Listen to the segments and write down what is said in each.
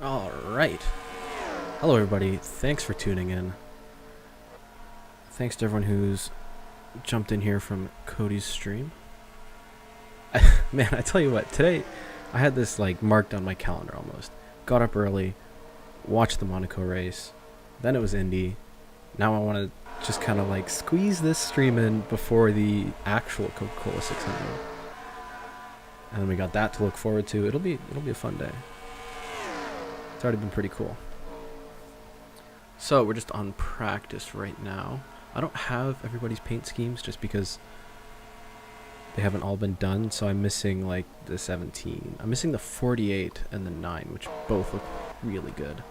All right. Hello, everybody. Thanks for tuning in. Thanks to everyone who's jumped in here from Cody's stream. Man, I tell you what, today I had this like marked on my calendar almost. Got up early, watched the Monaco race, then it was Indy. Now I want to just kind of like squeeze this stream in before the actual Coca-Cola 600. And then we got that to look forward to. It'll be a fun day. It's already been pretty cool. So we're just on practice right now. I don't have everybody's paint schemes just because they haven't all been done, so I'm missing like the 17. I'm missing the 48 and the 9, which both look really good.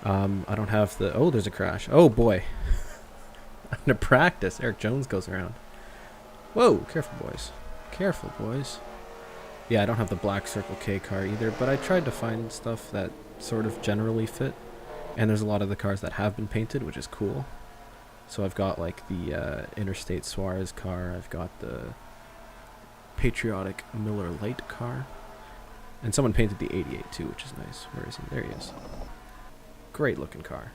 I don't have the... Oh, there's a crash. Oh boy. I'm gonna practice. Eric Jones goes around. Whoa, careful boys. Careful boys. Yeah, I don't have the Black Circle K car either, but I tried to find stuff that sort of generally fit. And there's a lot of the cars that have been painted, which is cool. So I've got like the Interstate Suarez car. I've got the Patriotic Miller Lite car. And someone painted the 88 too, which is nice. Where is he? There he is. Great looking car.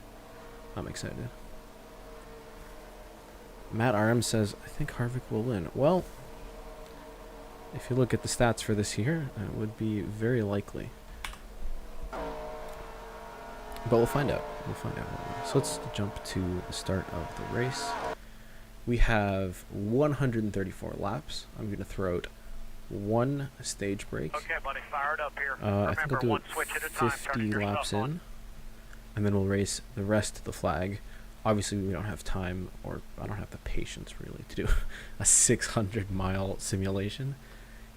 I'm excited. Matt RM says, I think Harvick will win. Well, if you look at the stats for this year, it would be very likely. But we'll find out. We'll find out. So let's jump to the start of the race. We have 134 laps. I'm going to throw out one stage break. Okay, buddy, fire it up here. I think I'll do it 50 laps in. And then we'll race the rest of the flag. Obviously, we don't have time, or I don't have the patience really to do a 600-mile simulation,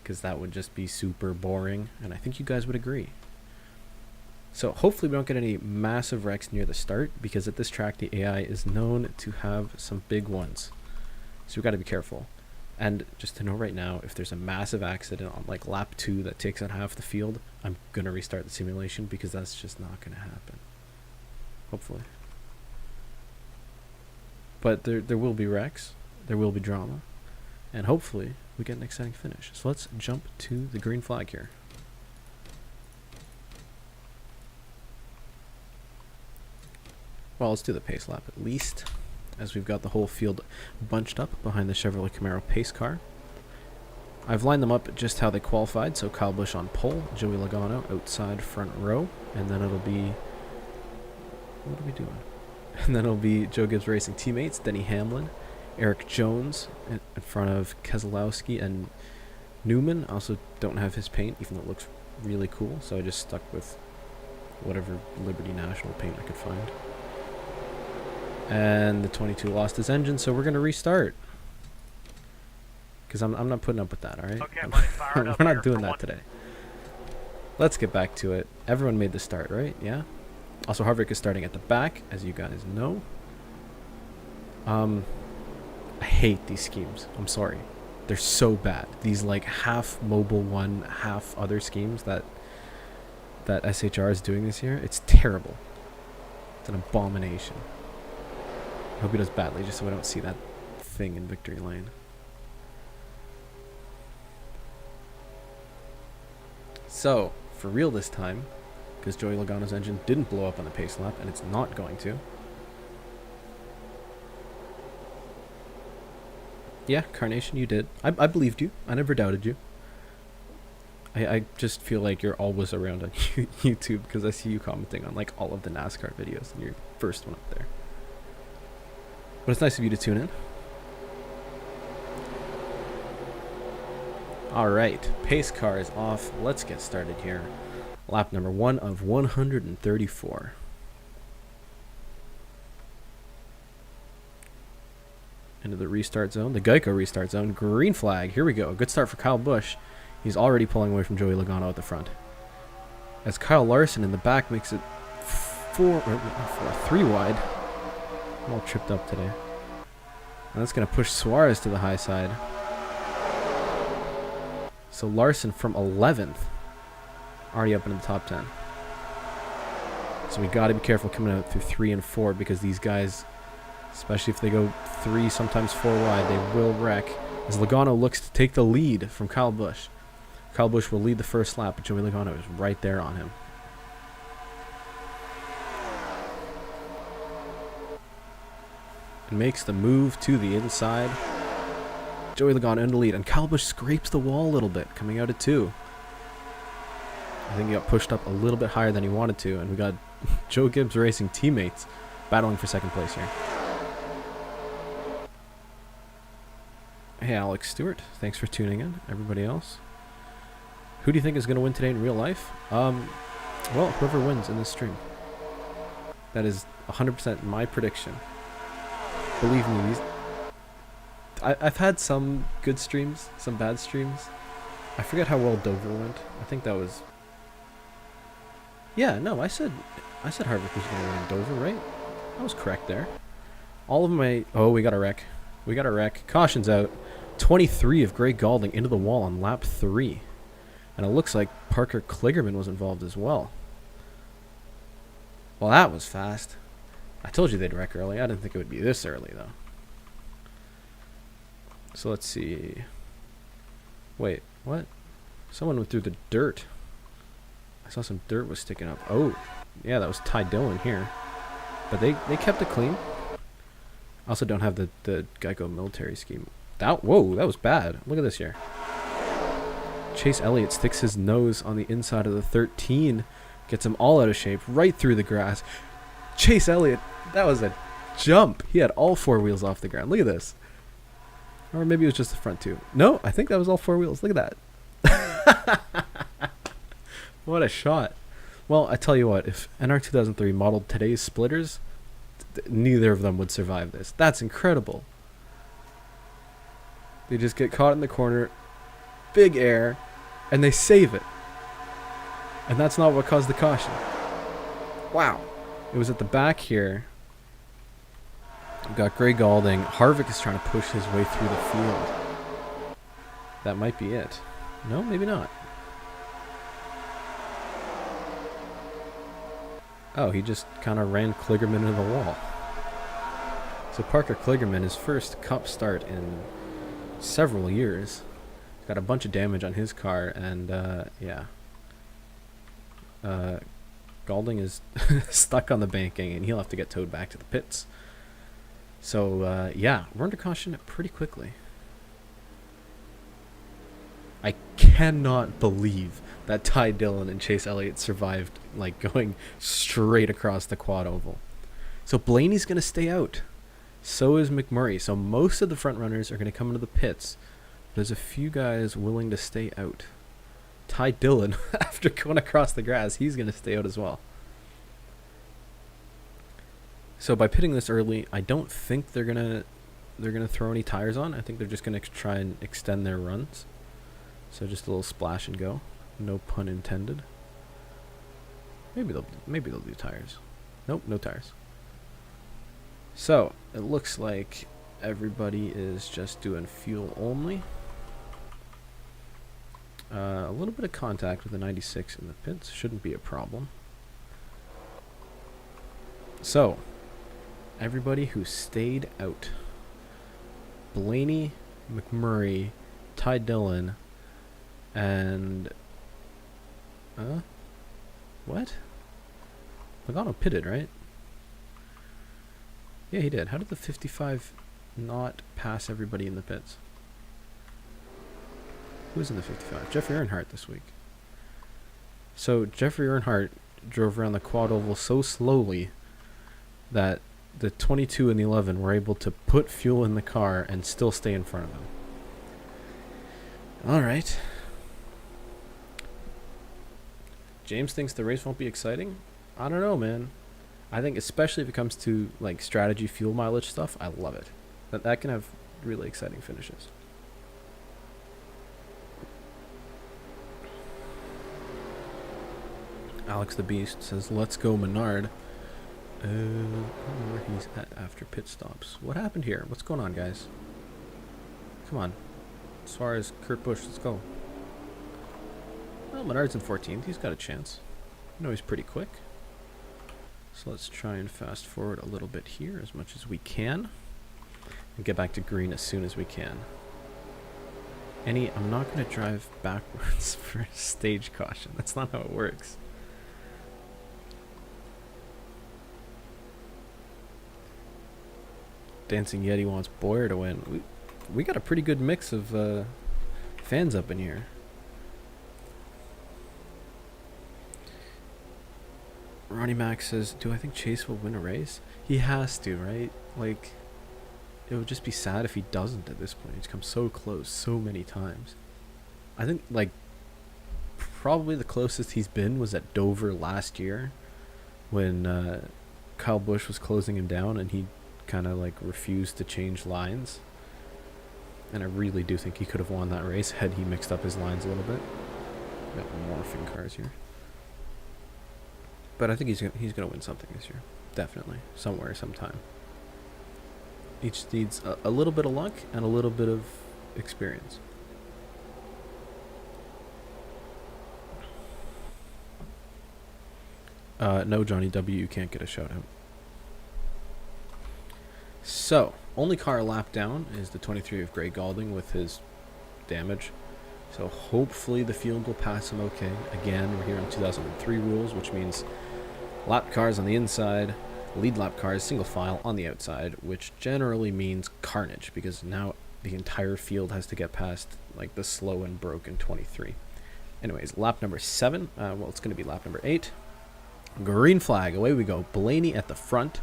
because that would just be super boring, and I think you guys would agree. So hopefully we don't get any massive wrecks near the start, because at this track the AI is known to have some big ones. So we've got to be careful. And just to know right now, if there's a massive accident on like lap 2 that takes out half the field, I'm going to restart the simulation, because that's just not going to happen. Hopefully. But there will be wrecks, there will be drama, and hopefully we get an exciting finish. So let's jump to the green flag here. Well, let's do the pace lap at least, as we've got the whole field bunched up behind the Chevrolet Camaro pace car. I've lined them up just how they qualified, so Kyle Busch on pole, Joey Logano outside front row, and then it'll be... What are we doing? And then it'll be Joe Gibbs Racing teammates, Denny Hamlin, Eric Jones in front of Keselowski and Newman. I also don't have his paint, even though it looks really cool, so I just stuck with whatever Liberty National paint I could find. And the 22 lost his engine, so we're going to restart. Because I'm not putting up with that, alright? Okay, buddy, fire it up We're not doing that today. Let's get back to it. Everyone made the start, right? Yeah? Also, Harvick is starting at the back, as you guys know. I hate these schemes. I'm sorry. They're so bad. These like half mobile one, half other schemes that SHR is doing this year. It's terrible. It's an abomination. I hope he does badly, just so I don't see that thing in victory lane. So, for real this time, because Joey Logano's engine didn't blow up on the pace lap, and it's not going to. Yeah, Carnation, you did. I believed you. I never doubted you. I just feel like you're always around on YouTube, because I see you commenting on like all of the NASCAR videos, and you're the first one up there. But it's nice of you to tune in. Alright, pace car is off. Let's get started here. Lap number 1 of 134. Into the restart zone, the Geico restart zone. Green flag. Here we go. Good start for Kyle Busch. He's already pulling away from Joey Logano at the front. As Kyle Larson in the back makes it 3 wide. I'm all tripped up today. And that's going to push Suarez to the high side. So Larson from 11th. Already up into the top 10. So we got to be careful coming out through 3 and 4, because these guys, especially if they go 3, sometimes 4 wide, they will wreck. As Logano looks to take the lead from Kyle Busch. Kyle Busch will lead the first lap, but Joey Logano is right there on him. and makes the move to the inside. Joey Logano in the lead, and Kyle Busch scrapes the wall a little bit, coming out at 2. I think he got pushed up a little bit higher than he wanted to, and we got Joe Gibbs Racing teammates battling for second place here. Hey, Alex Stewart, thanks for tuning in. Everybody else, who do you think is going to win today in real life? Well, whoever wins in this stream. That is 100% my prediction. Believe me, I've had some good streams, some bad streams. I forget how well Dover went. I think that was... Yeah, no, I said Harvick was going to win Dover, right? I was correct there. All of my... Oh, we got a wreck. We got a wreck. Caution's out. 23 of Greg Galding into the wall on lap 3. And it looks like Parker Kligerman was involved as well. Well, that was fast. I told you they'd wreck early. I didn't think it would be this early, though. So let's see. Wait, what? Someone went through the dirt. I saw some dirt was sticking up. Oh, yeah, that was Ty Dillon here. But they kept it clean. I also don't have the Geico military scheme. Whoa, that was bad. Look at this here. Chase Elliott sticks his nose on the inside of the 13. Gets him all out of shape, right through the grass. Chase Elliott, that was a jump. He had all 4 wheels off the ground. Look at this. Or maybe it was just the front 2. No, I think that was all 4 wheels. Look at that. What a shot. Well, I tell you what, if NR2003 modeled today's splitters, neither of them would survive this. That's incredible. They just get caught in the corner, big air, and they save it. And that's not what caused the caution. Wow. It was at the back here. We've got Greg Galding. Harvick is trying to push his way through the field. That might be it. No, maybe not. Oh, he just kind of ran Kligerman into the wall. So Parker Kligerman, his first Cup start in several years. Got a bunch of damage on his car, and yeah. Galding is stuck on the banking, and he'll have to get towed back to the pits. So, yeah, we're under caution pretty quickly. I cannot believe that Ty Dillon and Chase Elliott survived, like, going straight across the quad oval. So Blaney's going to stay out. So is McMurray. So most of the front runners are going to come into the pits. There's a few guys willing to stay out. Ty Dillon, after going across the grass, he's going to stay out as well. So by pitting this early, I don't think they're gonna throw any tires on. I think they're just gonna try and extend their runs. So just a little splash and go. No pun intended. Maybe they'll do tires. Nope, no tires. So it looks like everybody is just doing fuel only. A little bit of contact with the 96 in the pits shouldn't be a problem. So everybody who stayed out: Blaney, McMurray, Ty Dillon, and what? Logano pitted, right? Yeah, he did. How did the 55 not pass everybody in the pits? Who's in the 55? Jeffrey Earnhardt this week. So Jeffrey Earnhardt drove around the quad oval so slowly that the 22 and the 11 were able to put fuel in the car and still stay in front of him. All right. James thinks the race won't be exciting. I don't know, man. I think especially if it comes to like strategy fuel mileage stuff, I love it. That can have really exciting finishes. Alex the Beast says, "Let's go Menard." I don't know where he's at after pit stops. What happened here? What's going on, guys? Come on. As far as Kurt Busch, let's go. Well, Menard's in 14th. He's got a chance. I know he's pretty quick. So let's try and fast forward a little bit here as much as we can. And get back to green as soon as we can. I'm not going to drive backwards for stage caution. That's not how it works. Dancing Yeti wants Boyer to win. We got a pretty good mix of fans up in here. Ronnie Mac says, do I think Chase will win a race? He has to, right? Like, it would just be sad if he doesn't at this point. He's come so close so many times. I think, like, probably the closest he's been was at Dover last year when Kyle Busch was closing him down and he kind of, like, refused to change lines. And I really do think he could have won that race had he mixed up his lines a little bit. Got morphing cars here. But I think he's gonna win something this year. Definitely. Somewhere, sometime. Each needs a little bit of luck and a little bit of experience. No, Johnny W, you can't get a shout out. So, only car a lap down is the 23 of Gray Galding with his damage. So hopefully the field will pass him okay. Again, we're here on 2003 rules, which means lap cars on the inside, lead lap cars single file on the outside, which generally means carnage because now the entire field has to get past like the slow and broken 23. Anyways, lap number 7. Well, it's going to be lap number 8. Green flag. Away we go. Blaney at the front.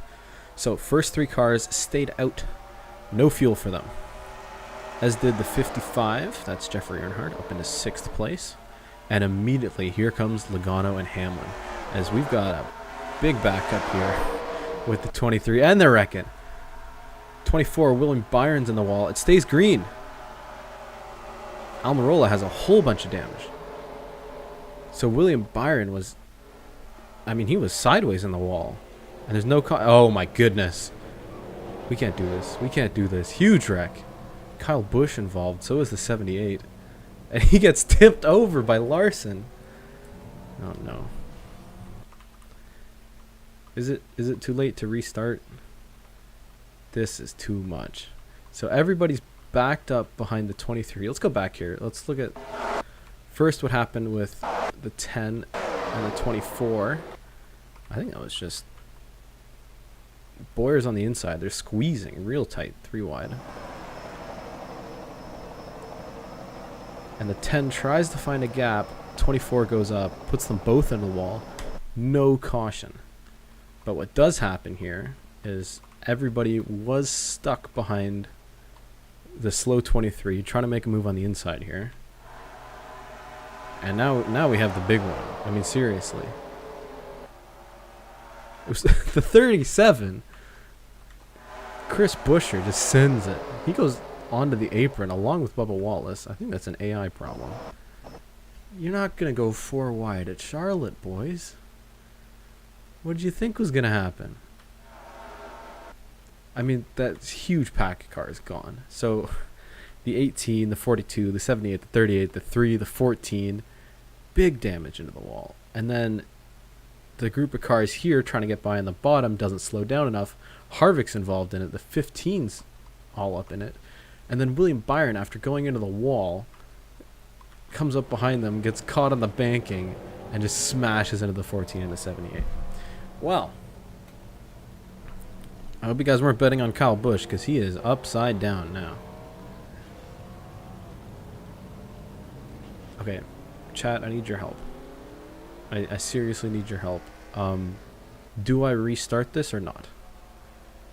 So first 3 cars stayed out. No fuel for them. As did the 55. That's Jeffrey Earnhardt up into 6th place. And immediately here comes Logano and Hamlin. As we've got a big backup here with the 23. And they're wrecking. 24, William Byron's in the wall. It stays green. Almirola has a whole bunch of damage. So William Byron was... I mean, he was sideways in the wall. And there's no... oh, my goodness. We can't do this. We can't do this. Huge wreck. Kyle Busch involved. So is the 78. And he gets tipped over by Larson. Oh, no. Is it too late to restart? This is too much. So everybody's backed up behind the 23. Let's go back here. Let's look at first what happened with the 10 and the 24. I think that was just Boyer's on the inside. They're squeezing real tight, 3 wide. And the 10 tries to find a gap. 24 goes up, puts them both in the wall. No caution. But what does happen here is everybody was stuck behind the slow 23, trying to make a move on the inside here. And now we have the big one. I mean, seriously. It was the 37. Chris Buescher just sends it. He goes onto the apron along with Bubba Wallace. I think that's an AI problem. You're not going to go 4 wide at Charlotte, boys. What did you think was going to happen? I mean, that huge pack of cars gone. So, the 18, the 42, the 78, the 38, the 3, the 14, big damage into the wall. And then the group of cars here trying to get by on the bottom doesn't slow down enough. Harvick's involved in it. The 15's all up in it. And then William Byron, after going into the wall, comes up behind them, gets caught on the banking, and just smashes into the 14 and the 78. Well, I hope you guys weren't betting on Kyle Busch because he is upside down now. Okay, chat, I need your help. I seriously need your help. Do I restart this or not?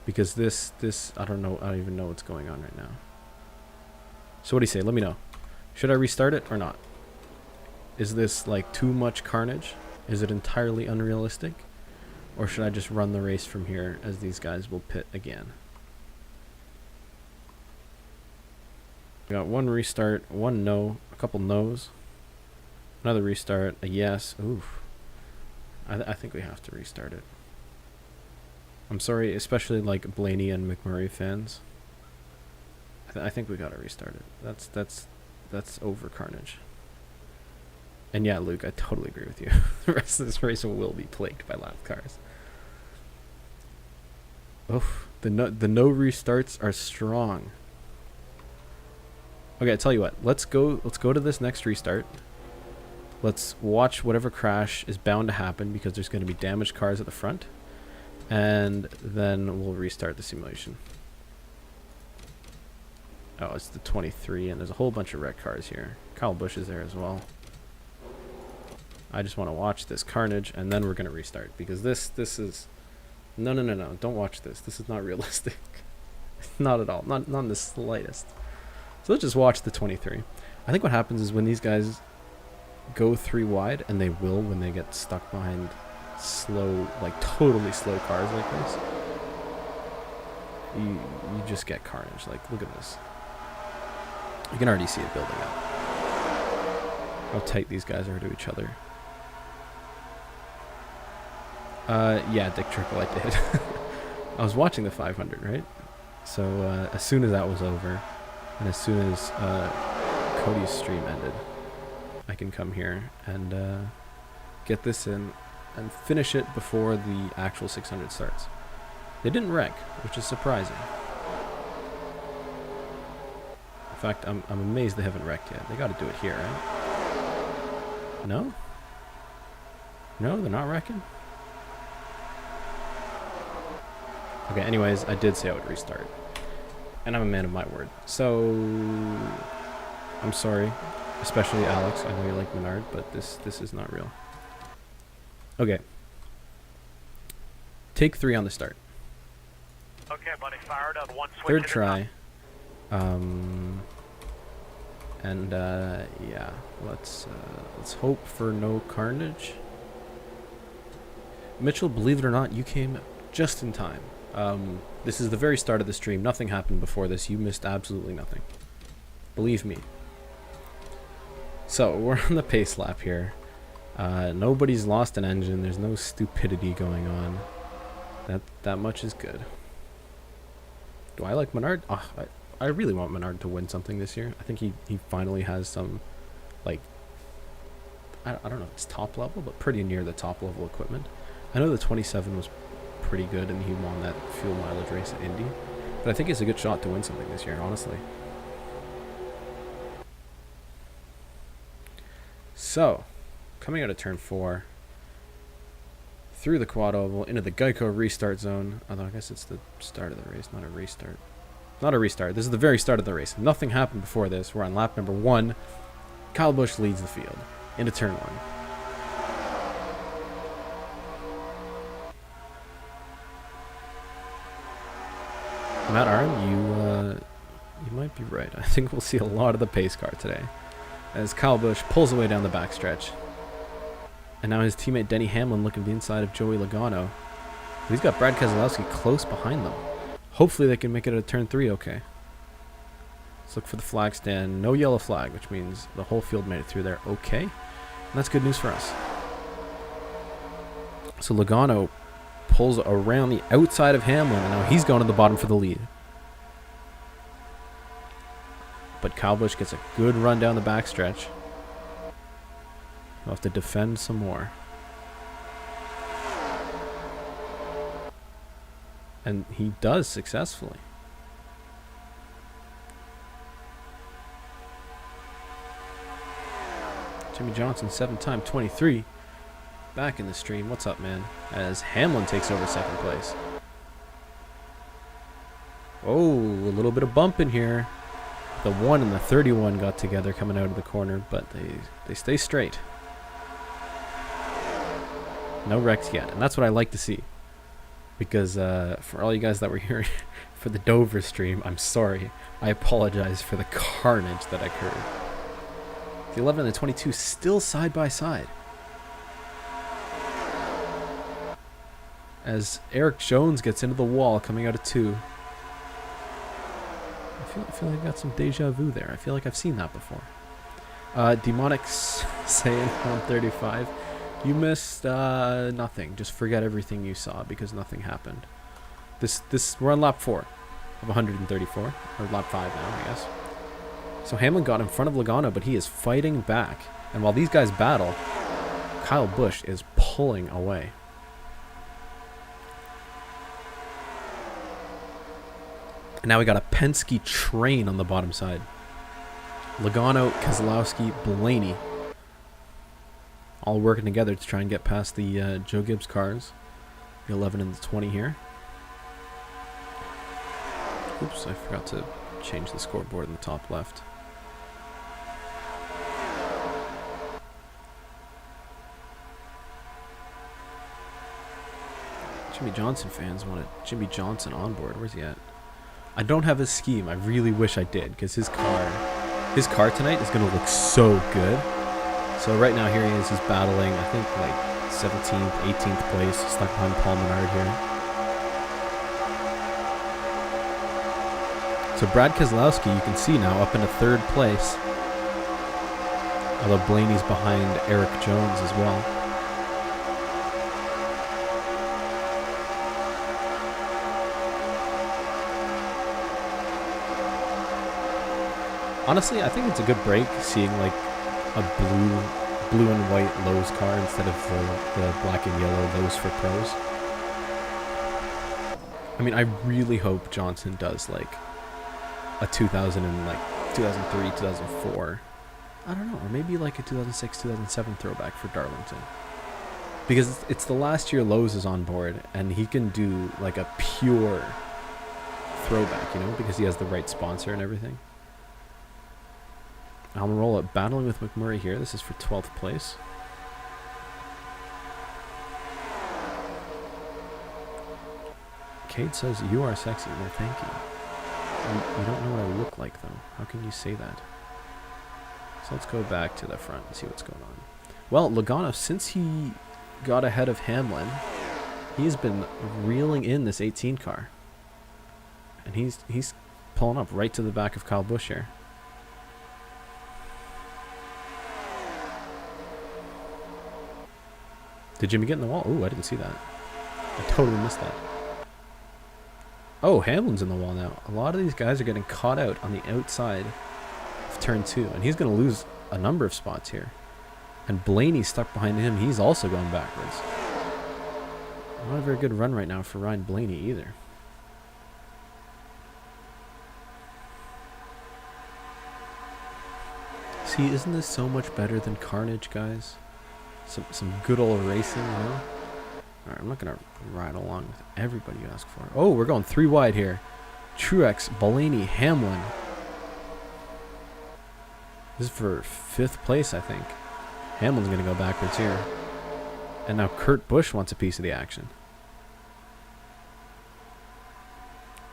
Because this I don't know. I don't even know what's going on right now. So what do you say? Let me know. Should I restart it or not? Is this like too much carnage? Is it entirely unrealistic? Or should I just run the race from here as these guys will pit again? We got 1 restart, 1 no, a couple no's, another restart, a yes. Oof. I think we have to restart it. I'm sorry, especially like Blaney and McMurray fans. I think we gotta restart it. That's over carnage. And yeah, Luke, I totally agree with you. The rest of this race will be plagued by lap cars. Oh, the no restarts are strong. Okay, I tell you what. Let's go to this next restart. Let's watch whatever crash is bound to happen because there's going to be damaged cars at the front. And then we'll restart the simulation. Oh, it's the 23, and there's a whole bunch of wrecked cars here. Kyle Busch is there as well. I just want to watch this carnage, and then we're going to restart, because this is... No, don't watch this. This is not realistic. Not at all. Not in the slightest. So let's just watch the 23. I think what happens is when these guys go 3 wide, and they will when they get stuck behind slow, like totally slow cars like this, you just get carnage. Like, look at this. You can already see it building up. How tight these guys are to each other. Yeah, Dick Trickle, I did. I was watching the 500, right? So as soon as that was over, and as soon as Cody's stream ended, I can come here and get this in and finish it before the actual 600 starts. They didn't wreck, which is surprising. In fact, I'm amazed they haven't wrecked yet. They got to do it here, right? No? No, they're not wrecking? Okay, anyways, I did say I would restart. And I'm a man of my word. So, I'm sorry. Especially Alex. I know you like Menard, but this is not real. Okay. Take 3 on the start. Okay, buddy, fired up. One switch. Third try. Yeah, let's hope for no carnage. Mitchell, believe it or not, you came just in time. This is the very start of the stream. Nothing happened before this. You missed absolutely nothing. Believe me. So, we're on the pace lap here. Nobody's lost an engine. There's no stupidity going on. That much is good. Do I like Menard? Oh, I really want Menard to win something this year. I think he finally has some, like, I don't know if it's top level, but pretty near the top level equipment. I know the 27 was pretty good and he won that fuel mileage race at Indy, but I think it's a good shot to win something this year, honestly. So, coming out of turn 4, through the quad oval, into the Geico restart zone. Although I guess it's the start of the race, not a restart. Not a restart. This is the very start of the race. Nothing happened before this. We're on lap number 1. Kyle Busch leads the field into turn 1. Matt Arn, you might be right. I think we'll see a lot of the pace car today, as Kyle Busch pulls away down the backstretch. And now his teammate Denny Hamlin looking to the inside of Joey Logano. He's got Brad Keselowski close behind them. Hopefully they can make it at turn 3 okay. Let's look for the flag stand. No yellow flag, which means the whole field made it through there okay. And that's good news for us. So Logano pulls around the outside of Hamlin, and now he's going to the bottom for the lead. But Kyle Busch gets a good run down the backstretch. He'll have to defend some more. And he does successfully. Jimmy Johnson, 7-time 23. Back in the stream. What's up, man? As Hamlin takes over second place. Oh, a little bit of bump in here. The 1 and the 31 got together coming out of the corner, but they stay straight. No wrecks yet, and that's what I like to see. Because for all you guys that were here for the Dover stream, I'm sorry. I apologize for the carnage that occurred. The 11 and the 22 still side by side. As Eric Jones gets into the wall coming out of 2. I feel like I got some deja vu there. I feel like I've seen that before. Demonix saying on 35. You missed nothing. Just forget everything you saw because nothing happened. We're on lap 4 of 134, or lap 5 now, I guess. So Hamlin got in front of Logano, but he is fighting back. And while these guys battle, Kyle Busch is pulling away. And now we got a Penske train on the bottom side. Logano, Keselowski, Blaney, all working together to try and get past the Joe Gibbs cars. The 11 and the 20 here. Oops, I forgot to change the scoreboard in the top left. Jimmy Johnson fans wanted Jimmy Johnson on board. Where's he at? I don't have his scheme. I really wish I did, because his car tonight is going to look so good. So right now here he is. He's battling, I think, like 17th, 18th place. Stuck behind Paul Menard here. So Brad Keselowski, you can see now, up into 3rd place. Although Blaney's behind Eric Jones as well. Honestly, I think it's a good break seeing like a blue and white Lowe's car instead of the black and yellow Lowe's for pros. I mean, I really hope Johnson does like a 2003, 2004. I don't know, or maybe like a 2006, 2007 throwback for Darlington. Because it's the last year Lowe's is on board, and he can do like a pure throwback, you know, because he has the right sponsor and everything. Almirola battling with McMurray here. This is for 12th place. Cade says, "You are sexy." Well, thank you. You don't know what I look like, though. How can you say that? So let's go back to the front and see what's going on. Well, Logano, since he got ahead of Hamlin, he's been reeling in this 18 car. And he's pulling up right to the back of Kyle Busch here. Did Jimmy get in the wall? Ooh, I didn't see that. I totally missed that. Oh, Hamlin's in the wall now. A lot of these guys are getting caught out on the outside of turn 2. And he's going to lose a number of spots here. And Blaney's stuck behind him. He's also going backwards. Not a very good run right now for Ryan Blaney either. See, isn't this so much better than Carnage, guys? Some good old racing, you know? Alright, I'm not going to ride along with everybody you ask for. Oh, we're going 3 wide here. Truex, Blaney, Hamlin. This is for 5th place, I think. Hamlin's going to go backwards here. And now Kurt Busch wants a piece of the action.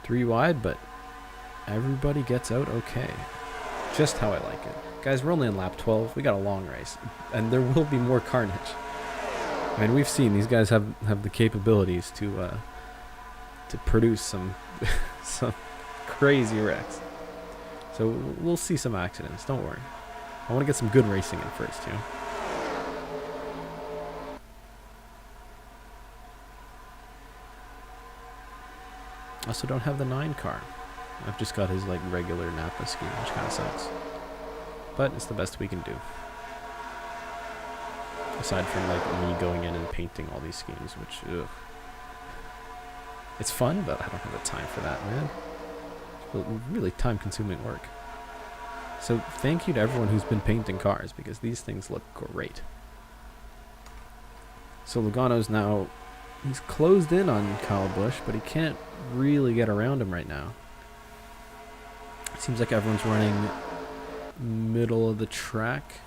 3 wide, but everybody gets out okay. Just how I like it. Guys, we're only on lap 12. We got a long race. And there will be more carnage. I mean, we've seen these guys have the capabilities to produce some some crazy wrecks. So we'll see some accidents. Don't worry. I want to get some good racing in first, you know. I also don't have the 9 car. I've just got his like regular Napa scheme, which kind of sucks. But it's the best we can do. Aside from like me going in and painting all these schemes, which, ugh. It's fun, but I don't have the time for that, man. It's really time-consuming work. So thank you to everyone who's been painting cars, because these things look great. So Logano's now, he's closed in on Kyle Busch, but he can't really get around him right now. It seems like everyone's running middle of the track.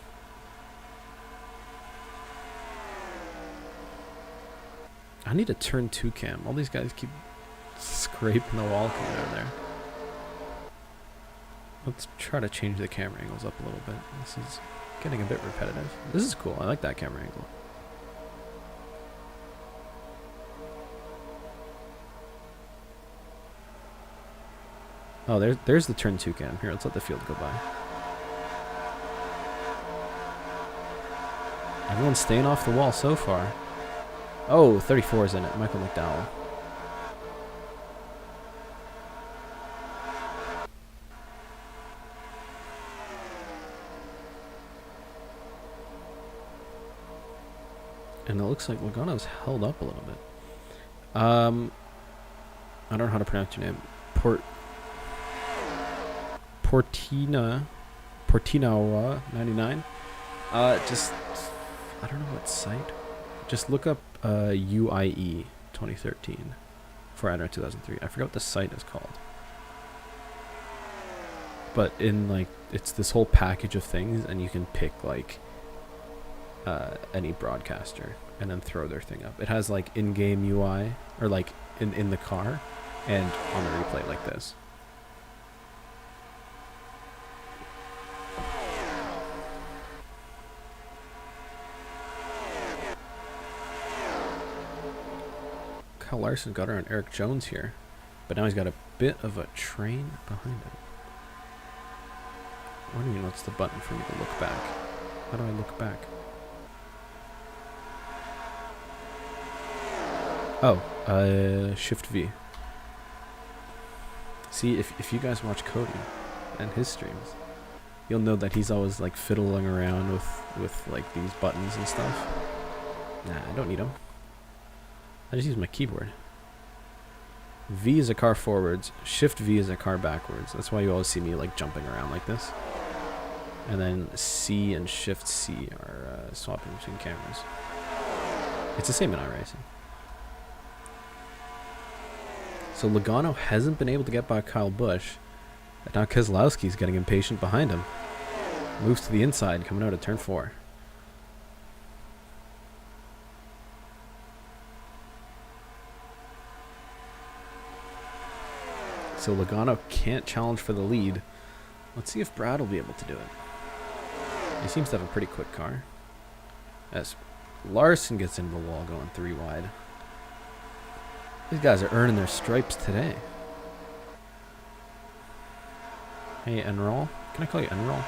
I need a turn 2 cam. All these guys keep scraping the wall coming out of there. Let's try to change the camera angles up a little bit. This is getting a bit repetitive. This is cool. I like that camera angle. Oh, there's the turn 2 cam. Here, let's let the field go by. Everyone's staying off the wall so far. Oh, 34 is in it. Michael McDowell. And it looks like Logano's held up a little bit. I don't know how to pronounce your name. Portinawa 99. Just, I don't know what site. Just look up UIE 2013 for NR2003. I forgot what the site is called. but in like it's this whole package of things, and you can pick like any broadcaster and then throw their thing up. It has like in-game UI, or like in the car and on the replay like this. Kyle Larson got her on Eric Jones here, but now he's got a bit of a train behind him. I don't even know what's the button for me to look back. How do I look back? Oh, Shift V. See, if you guys watch Cody and his streams, you'll know that he's always like fiddling around with like these buttons and stuff. Nah, I don't need them. I just use my keyboard. V is a car forwards. Shift V is a car backwards. That's why you always see me like jumping around like this. And then C and Shift C are swapping between cameras. It's the same in iRacing. So Logano hasn't been able to get by Kyle Busch. And now Keselowski's getting impatient behind him. Moves to the inside, coming out of turn 4. So Logano can't challenge for the lead. Let's see if Brad will be able to do it. He seems to have a pretty quick car. As Larson gets into the wall going 3 wide. These guys are earning their stripes today. Hey, Enroll. Can I call you Enroll?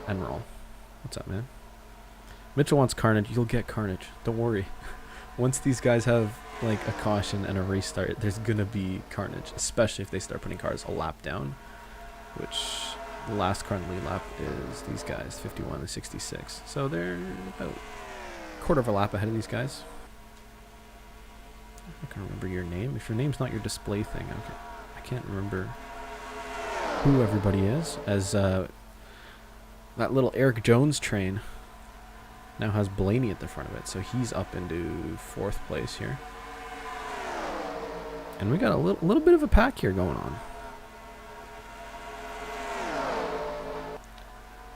Enroll. What's up, man? Mitchell wants Carnage. You'll get Carnage. Don't worry. Once these guys have like a caution and a restart, there's gonna be Carnage, especially if they start putting cars a lap down, which the last currently lap is these guys, 51 and 66. So they're about a quarter of a lap ahead of these guys. I can remember your name. If your name's not your display thing, okay. I can't remember who everybody is. As that little Eric Jones train now has Blaney at the front of it, so he's up into 4th place here. And we got a little bit of a pack here going on.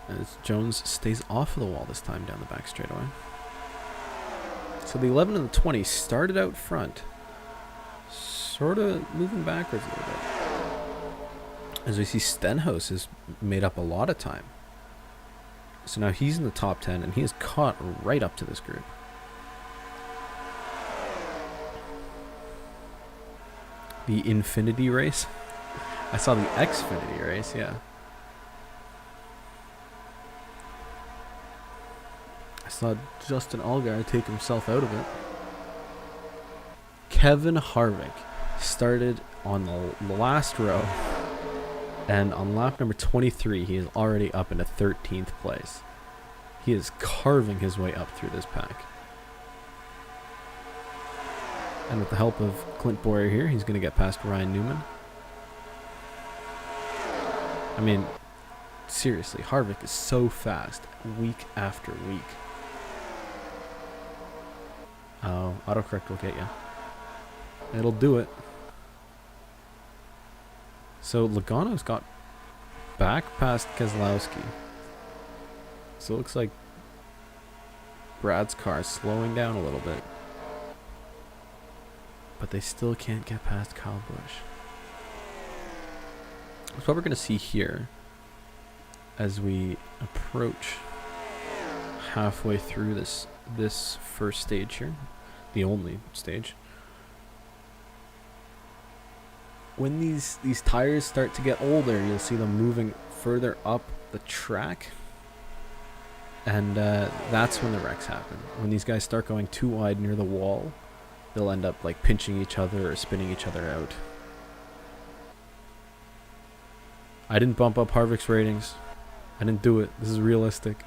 As Jones stays off of the wall this time down the back straightaway. So the 11 and the 20 started out front, sort of moving backwards a little bit. As we see, Stenhouse has made up a lot of time. So now he's in the top 10, and he is caught right up to this group. The Infinity race. I saw the Xfinity race, yeah. I saw Justin Allgaier take himself out of it. Kevin Harvick started on the last row, and on lap number 23, he is already up into 13th place. He is carving his way up through this pack. And with the help of Clint Boyer here, he's going to get past Ryan Newman. I mean, seriously, Harvick is so fast week after week. Oh, autocorrect will get you. It'll do it. So Logano's got back past Keselowski. So it looks like Brad's car is slowing down a little bit. But they still can't get past Kyle Busch. That's what we're going to see here as we approach halfway through this first stage here, the only stage. When these tires start to get older, you'll see them moving further up the track, and that's when the wrecks happen. When these guys start going too wide near the wall, they'll end up like pinching each other or spinning each other out. I didn't bump up Harvick's ratings. I didn't do it. This is realistic.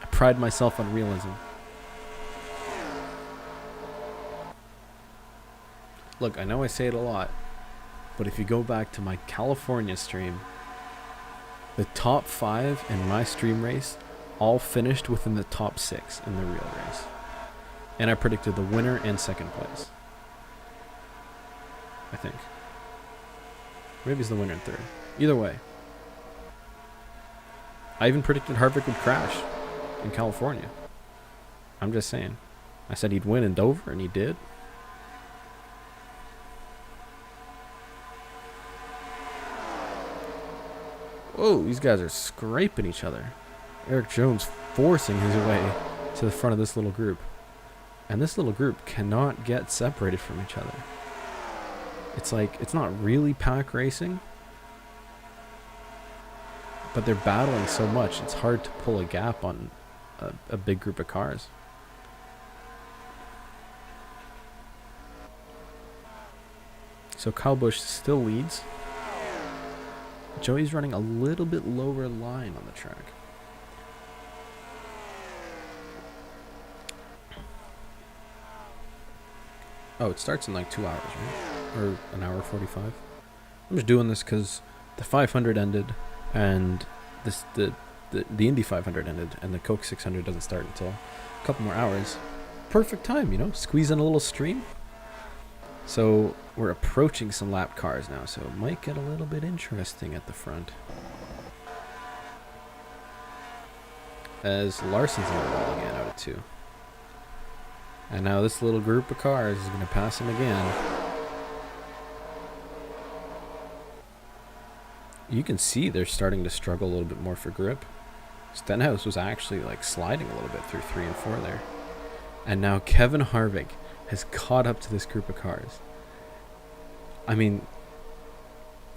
I pride myself on realism. Look, I know I say it a lot, but if you go back to my California stream, the top 5 in my stream race all finished within the top 6 in the real race. And I predicted the winner and second place. I think. Maybe it's the winner and third. Either way. I even predicted Harvick would crash in California. I'm just saying. I said he'd win in Dover, and he did. Whoa, these guys are scraping each other. Eric Jones forcing his way to the front of this little group. And this little group cannot get separated from each other. It's like, it's not really pack racing, but they're battling so much, it's hard to pull a gap on a big group of cars. So Kyle Busch still leads. Joey's running a little bit lower line on the track. Oh, it starts in like 2 hours, right? Or an hour 45. I'm just doing this because the 500 ended, and the Indy 500 ended, and the Coke 600 doesn't start until a couple more hours. Perfect time, you know? Squeeze in a little stream. So we're approaching some lap cars now, so it might get a little bit interesting at the front. As Larson's on the wall again out of 2. And now this little group of cars is going to pass him again. You can see they're starting to struggle a little bit more for grip. Stenhouse was actually like sliding a little bit through 3 and 4 there. And now Kevin Harvick has caught up to this group of cars. I mean,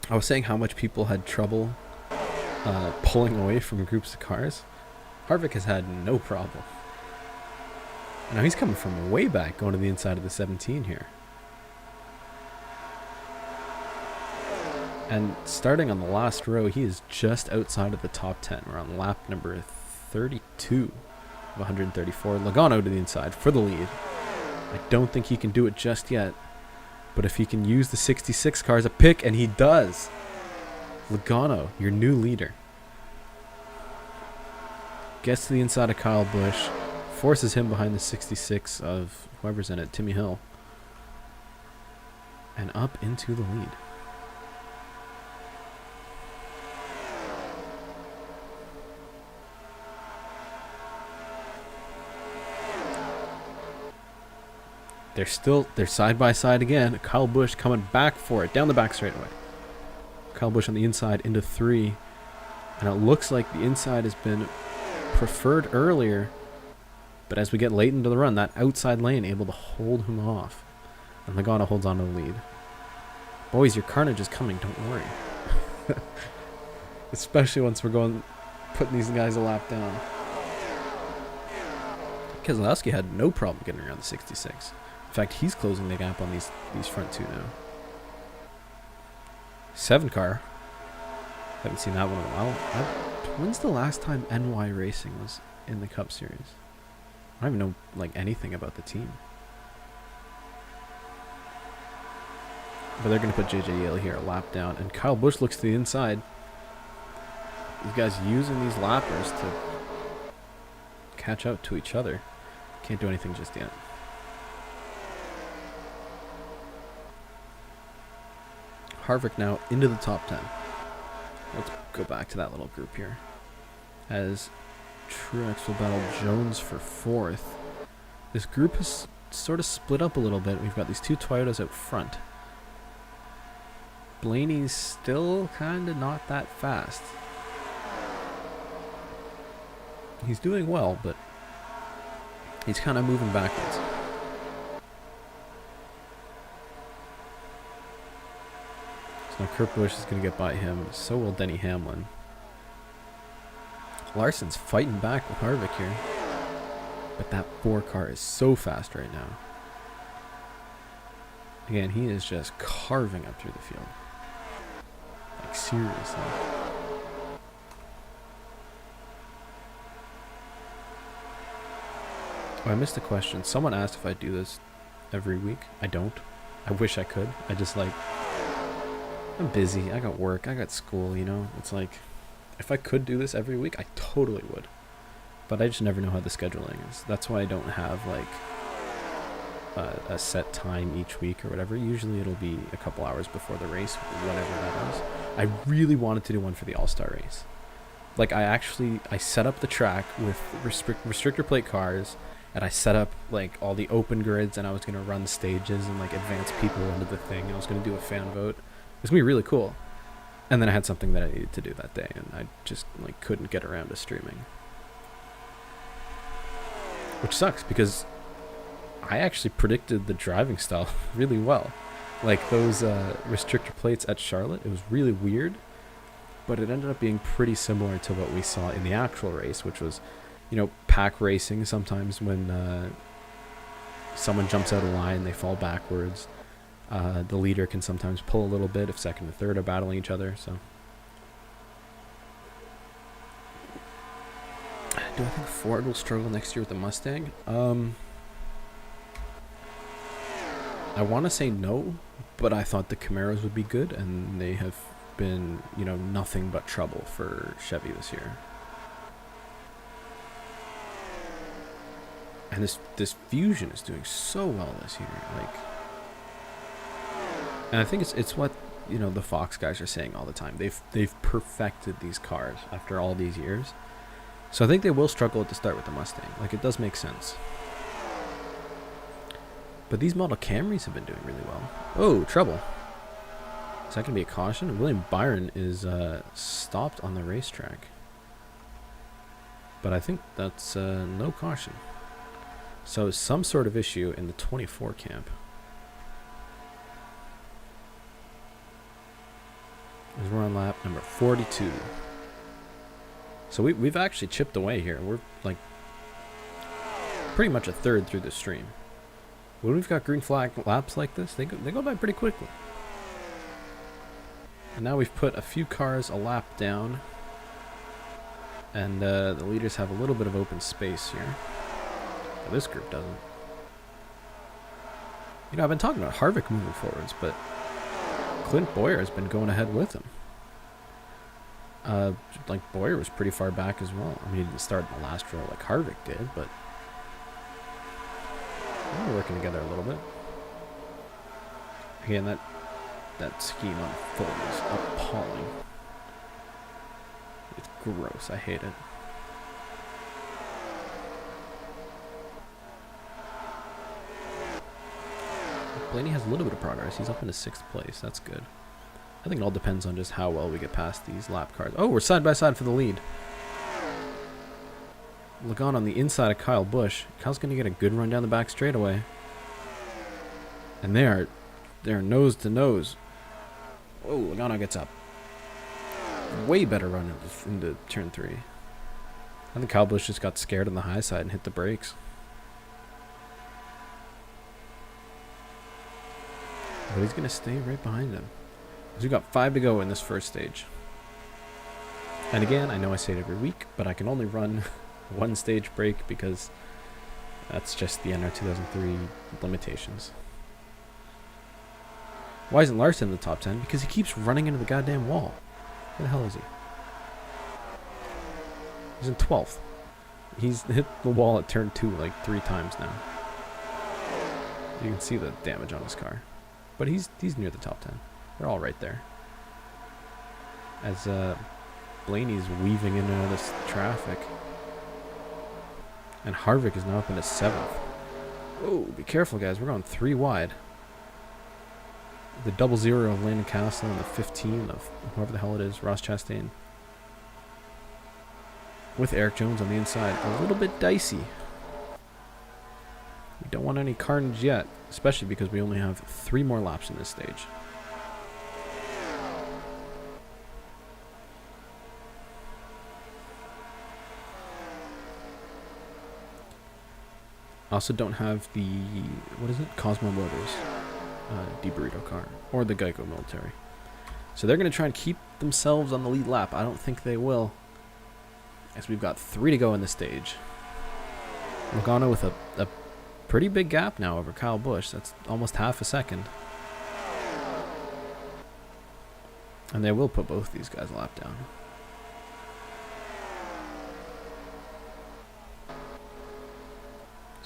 I was saying how much people had trouble pulling away from groups of cars. Harvick has had no problem. Now he's coming from way back, going to the inside of the 17 here. And starting on the last row, he is just outside of the top 10. We're on lap number 32 of 134. Logano to the inside for the lead. I don't think he can do it just yet. But if he can use the 66 car as a pick, and he does. Logano, your new leader. Gets to the inside of Kyle Busch. Forces him behind the 66 of whoever's in it, Timmy Hill. And up into the lead. They're side by side again. Kyle Busch coming back for it, down the back straightaway. Kyle Busch on the inside into 3. And it looks like the inside has been preferred earlier. But as we get late into the run, that outside lane able to hold him off. And Logano holds on to the lead. Boys, your carnage is coming, don't worry. Especially once we're putting these guys a lap down. Keselowski had no problem getting around the 66. In fact, he's closing the gap on these front 2 now. 7 car. Haven't seen that one in a while. When's the last time NY Racing was in the Cup Series? I don't even know like anything about the team. But they're going to put JJ Yale here a lap down. And Kyle Busch looks to the inside. These guys using these lappers to catch up to each other. Can't do anything just yet. Harvick now into the top 10. Let's go back to that little group here. As Truex will battle Jones for 4th. This group is sort of split up a little bit. We've got these 2 Toyotas out front. Blaney's still kind of not that fast. He's doing well, but he's kind of moving backwards. So now Kurt Busch is going to get by him. So will Denny Hamlin. Larson's fighting back with Harvick here. But that 4 car is so fast right now. Again, he is just carving up through the field. Like, seriously. Oh, I missed a question. Someone asked if I do this every week. I don't. I wish I could. I just like... I'm busy. I got work. I got school, you know? It's like... If I could do this every week, I totally would. But I just never know how the scheduling is. That's why I don't have, like, a set time each week or whatever. Usually it'll be a couple hours before the race, whatever that is. I really wanted to do one for the All-Star race. Like, I set up the track with restrictor plate cars, and I set up like all the open grids, and I was gonna run stages and like advance people into the thing, and I was gonna do a fan vote. It was gonna be really cool. And then I had something that I needed to do that day, and I just like couldn't get around to streaming, which sucks because I actually predicted the driving style really well. Like those restrictor plates at Charlotte, it was really weird, but it ended up being pretty similar to what we saw in the actual race, which was, you know, pack racing. Sometimes when someone jumps out of line, they fall backwards. The leader can sometimes pull a little bit if second and third are battling each other. So, do I think Ford will struggle next year with the Mustang? I want to say no, but I thought the Camaros would be good, and they have been, you know, nothing but trouble for Chevy this year. And this Fusion is doing so well this year, like. And I think it's what, you know, the Fox guys are saying all the time. They've perfected these cars after all these years. So I think they will struggle at the start with the Mustang. Like, it does make sense. But these model Camrys have been doing really well. Oh, trouble. Is that going to be a caution? William Byron is stopped on the racetrack. But I think that's no caution. So some sort of issue in the 24 camp. We're on lap number 42. So we've actually chipped away here. We're like pretty much a third through the stream. When we've got green flag laps like this, they go by pretty quickly. And now we've put a few cars a lap down, and the leaders have a little bit of open space here. But this group doesn't. You know, I've been talking about Harvick moving forwards, but Clint Boyer has been going ahead with him. Like, Boyer was pretty far back as well. I mean, he didn't start in the last row like Harvick did, but we're working together a little bit. Again, that scheme on foot is appalling. It's gross. I hate it. Blaney has a little bit of progress. He's up into 6th place. That's good. I think it all depends on just how well we get past these lap cars. Oh, we're side by side for the lead. Logano on the inside of Kyle Busch. Kyle's going to get a good run down the back straightaway. And they're nose to nose. Oh, Logano gets up. Way better run into turn 3. I think Kyle Busch just got scared on the high side and hit the brakes. But he's going to stay right behind him. Because we've got 5 to go in this first stage. And again, I know I say it every week, but I can only run one stage break because that's just the NR2003 limitations. Why isn't Larson in the top 10? Because he keeps running into the goddamn wall. Where the hell is he? He's in 12th. He's hit the wall at turn 2 like 3 times now. You can see the damage on his car. But he's near the top 10. They're all right there. As Blaney's weaving into this traffic. And Harvick is now up into 7th. Oh, be careful, guys. We're going 3 wide. The 00 of Landon Castle and the 15 of whoever the hell it is, Ross Chastain. With Eric Jones on the inside. A little bit dicey. We don't want any carnage yet, especially because we only have 3 more laps in this stage. I also don't have the, what is it? Cosmo Motors DeBurrito car, or the Geico military. So they're going to try and keep themselves on the lead lap. I don't think they will, as we've got 3 to go in the stage. Logano with a pretty big gap now over Kyle Busch. That's almost half a second. And they will put both these guys a lap down.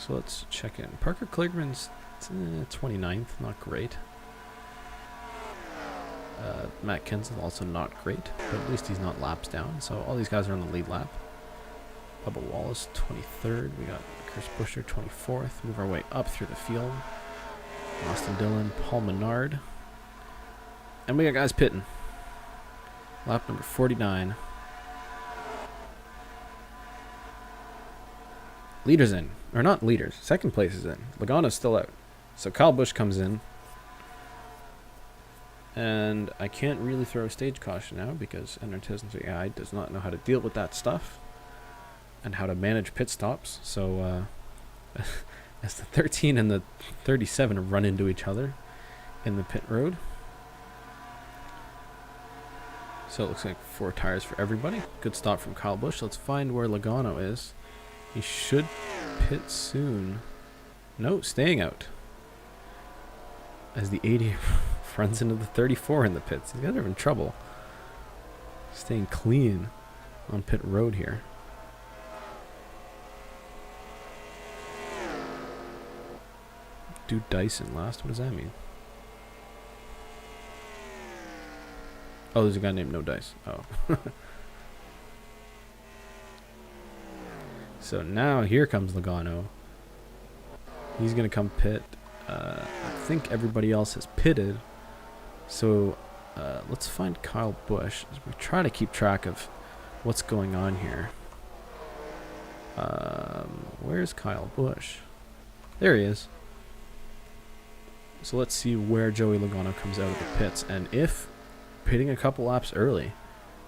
So let's check in. Parker Kligman's 29th, not great. Matt Kenseth also not great, but at least he's not laps down. So all these guys are on the lead lap. Bubba Wallace 23rd. We got Chris Buescher 24th. Move our way up through the field. Austin Dillon, Paul Menard. And we got guys pitting. Lap number 49. Leaders in. Or not leaders. Second place is in. Logano's still out. So Kyle Busch comes in. And I can't really throw a stage caution now because NR2003 does not know how to deal with that stuff. And how to manage pit stops. So as the 13 and the 37 run into each other in the pit road. So it looks like 4 tires for everybody. Good stop from Kyle Busch. Let's find where Logano is. He should pit soon. No, staying out. As the 80 runs into the 34 in the pits. These guys are in trouble. Staying clean on pit road here. Dude Dyson last. What does that mean? Oh, there's a guy named No Dice. Oh. So now here comes Logano. He's going to come pit. I think everybody else has pitted. So let's find Kyle Busch. We try to keep track of what's going on here. Where's Kyle Busch? There he is. So let's see where Joey Logano comes out of the pits. And if pitting a couple laps early,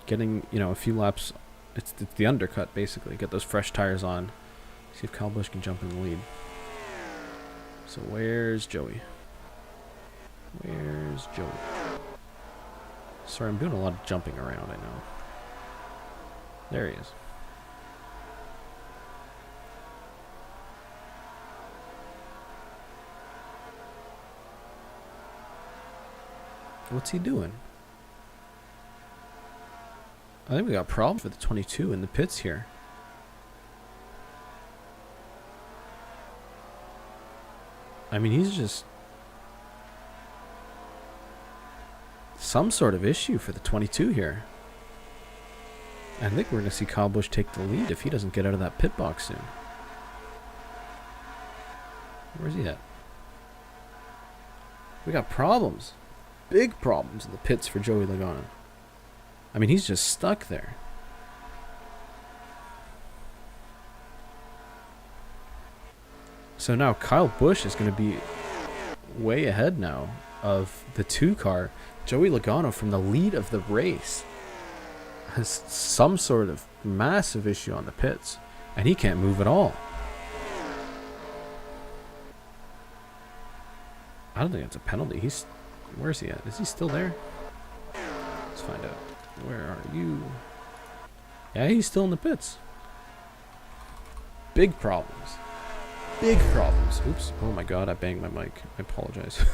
getting, a few laps, it's the undercut basically. Get those fresh tires on. See if Kyle Busch can jump in the lead. So where's Joey? Where's Joey? Sorry, I'm doing a lot of jumping around, I know. There he is. What's he doing? I think we got a problem for the 22 in the pits here. I mean, he's just some sort of issue for the 22 here. I think we're going to see Kyle Busch take the lead if he doesn't get out of that pit box soon. Where's he at? We got problems. Big problems in the pits for Joey Logano. I mean, he's just stuck there. So now Kyle Busch is going to be way ahead now of the 2 car. Joey Logano from the lead of the race has some sort of massive issue on the pits, and he can't move at all. I don't think it's a penalty. Where's he at? Is he still there? Let's find out. Where are you? Yeah, he's still in the pits. Big problems. Big problems. Oops. Oh my god, I banged my mic. I apologize.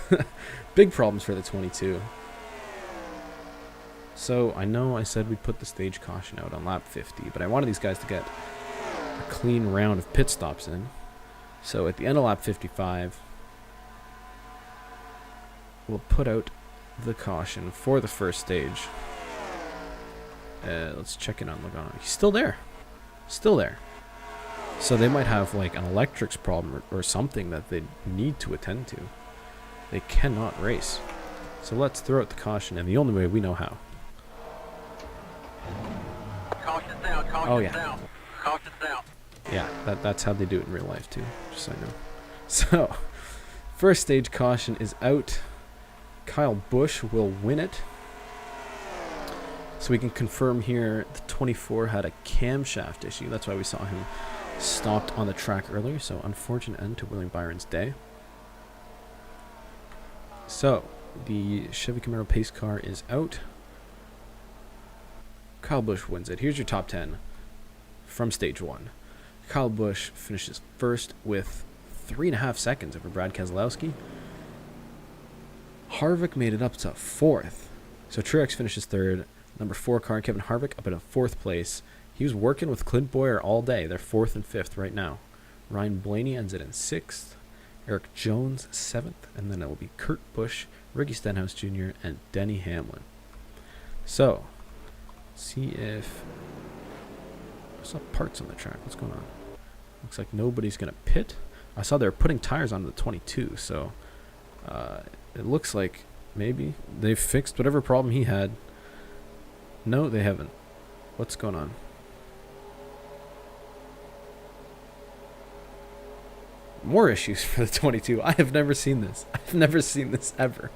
Big problems for the 22. So, I know I said we'd put the stage caution out on lap 50, but I wanted these guys to get a clean round of pit stops in. So, at the end of lap 55, we'll put out the caution for the first stage. Let's check in on Logano. He's still there. Still there. So they might have like an electrics problem or something that they need to attend to. They cannot race. So let's throw out the caution in the only way we know how. Caution down, caution down. Caution down. Yeah, that's how they do it in real life too, just so I know. So, first stage caution is out. Kyle Busch will win it. So we can confirm here the 24 had a camshaft issue. That's why we saw him stopped on the track earlier. So unfortunate end to William Byron's day. So the Chevy Camaro pace car is out. Kyle Busch wins it. Here's your top 10 from stage 1. Kyle Busch finishes first with 3.5 seconds over Brad Keselowski. Harvick made it up to 4th. So Truex finishes 3rd. Number 4 car, Kevin Harvick, up in a 4th place. He was working with Clint Boyer all day. They're 4th and 5th right now. Ryan Blaney ends it in 6th. Eric Jones 7th. And then it will be Kurt Busch, Ricky Stenhouse Jr., and Denny Hamlin. So, see if... There's not parts on the track. What's going on? Looks like nobody's going to pit. I saw they were putting tires onto the 22, so it looks like maybe they've fixed whatever problem he had. No, they haven't. What's going on? More issues for the 22. I have never seen this. I've never seen this ever.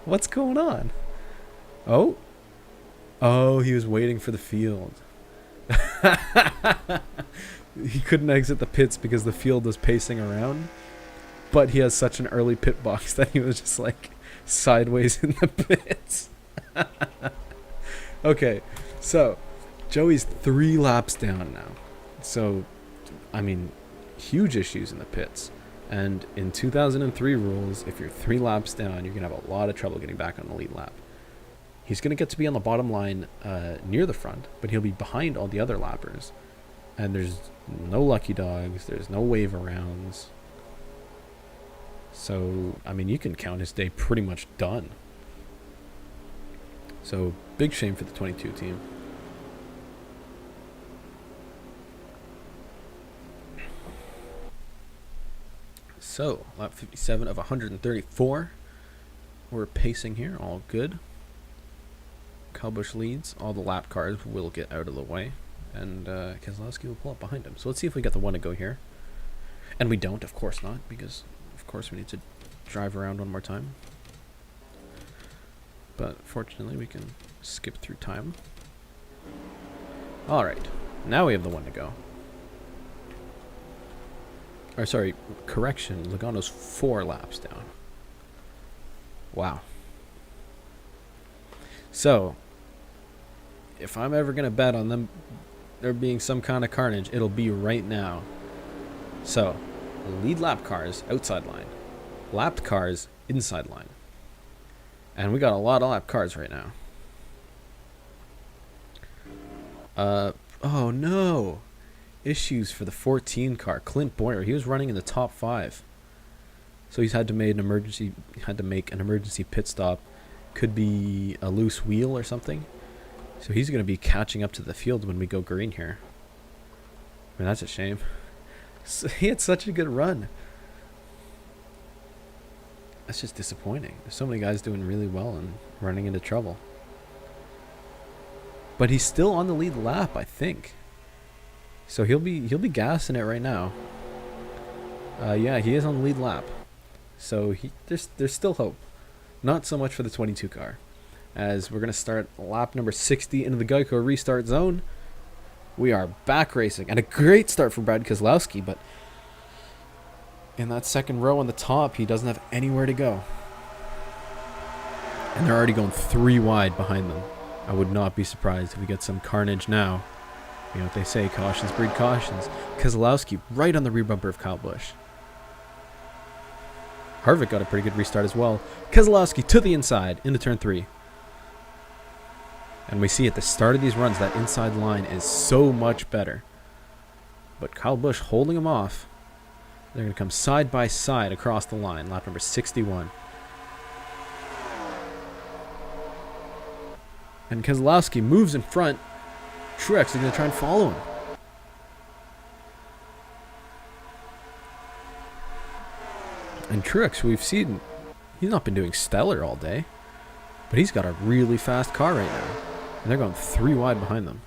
What's going on? Oh. Oh, he was waiting for the field. He couldn't exit the pits because the field was pacing around. But he has such an early pit box that he was just like sideways in the pits. Okay, so Joey's 3 laps down now. So, I mean, huge issues in the pits. And in 2003 rules, if you're 3 laps down, you're going to have a lot of trouble getting back on the lead lap. He's going to get to be on the bottom line near the front, but he'll be behind all the other lappers. And there's no lucky dogs. There's no wave arounds. So, I mean, you can count his day pretty much done. So, big shame for the 22 team. So, lap 57 of 134. We're pacing here, all good. Kyle Busch leads. All the lap cars will get out of the way. And Keselowski will pull up behind him. So let's see if we get the one to go here. And we don't, of course not, because of course we need to drive around one more time. But fortunately we can skip through time. Alright, now we have the one to go. Or sorry, correction, Logano's 4 laps down. Wow. So, if I'm ever going to bet on them there being some kind of carnage, it'll be right now. So, lead lap cars, outside line. Lapped cars, inside line. And we got a lot of lap cars right now. Oh no! Issues for the 14 car. Clint Boyer, he was running in the top 5. So he's had to make an emergency pit stop. Could be a loose wheel or something. So he's going to be catching up to the field when we go green here. I mean, that's a shame. So he had such a good run. That's just disappointing. There's so many guys doing really well and running into trouble. But he's still on the lead lap, I think. So he'll be gassing it right now. Yeah, he is on the lead lap. So there's still hope. Not so much for the 22 car. As we're going to start lap number 60 into the Geico restart zone. We are back racing. And a great start for Brad Keselowski, but in that second row on the top, he doesn't have anywhere to go. And they're already going 3 wide behind them. I would not be surprised if we get some carnage now. You know what they say, cautions breed cautions. Keselowski right on the rear bumper of Kyle Busch. Harvick got a pretty good restart as well. Keselowski to the inside into turn 3. And we see at the start of these runs that inside line is so much better. But Kyle Busch holding him off. They're going to come side by side across the line. Lap number 61. And Keselowski moves in front. Truex is going to try and follow him. And Truex, we've seen, he's not been doing stellar all day. But he's got a really fast car right now. And they're going 3 wide behind them.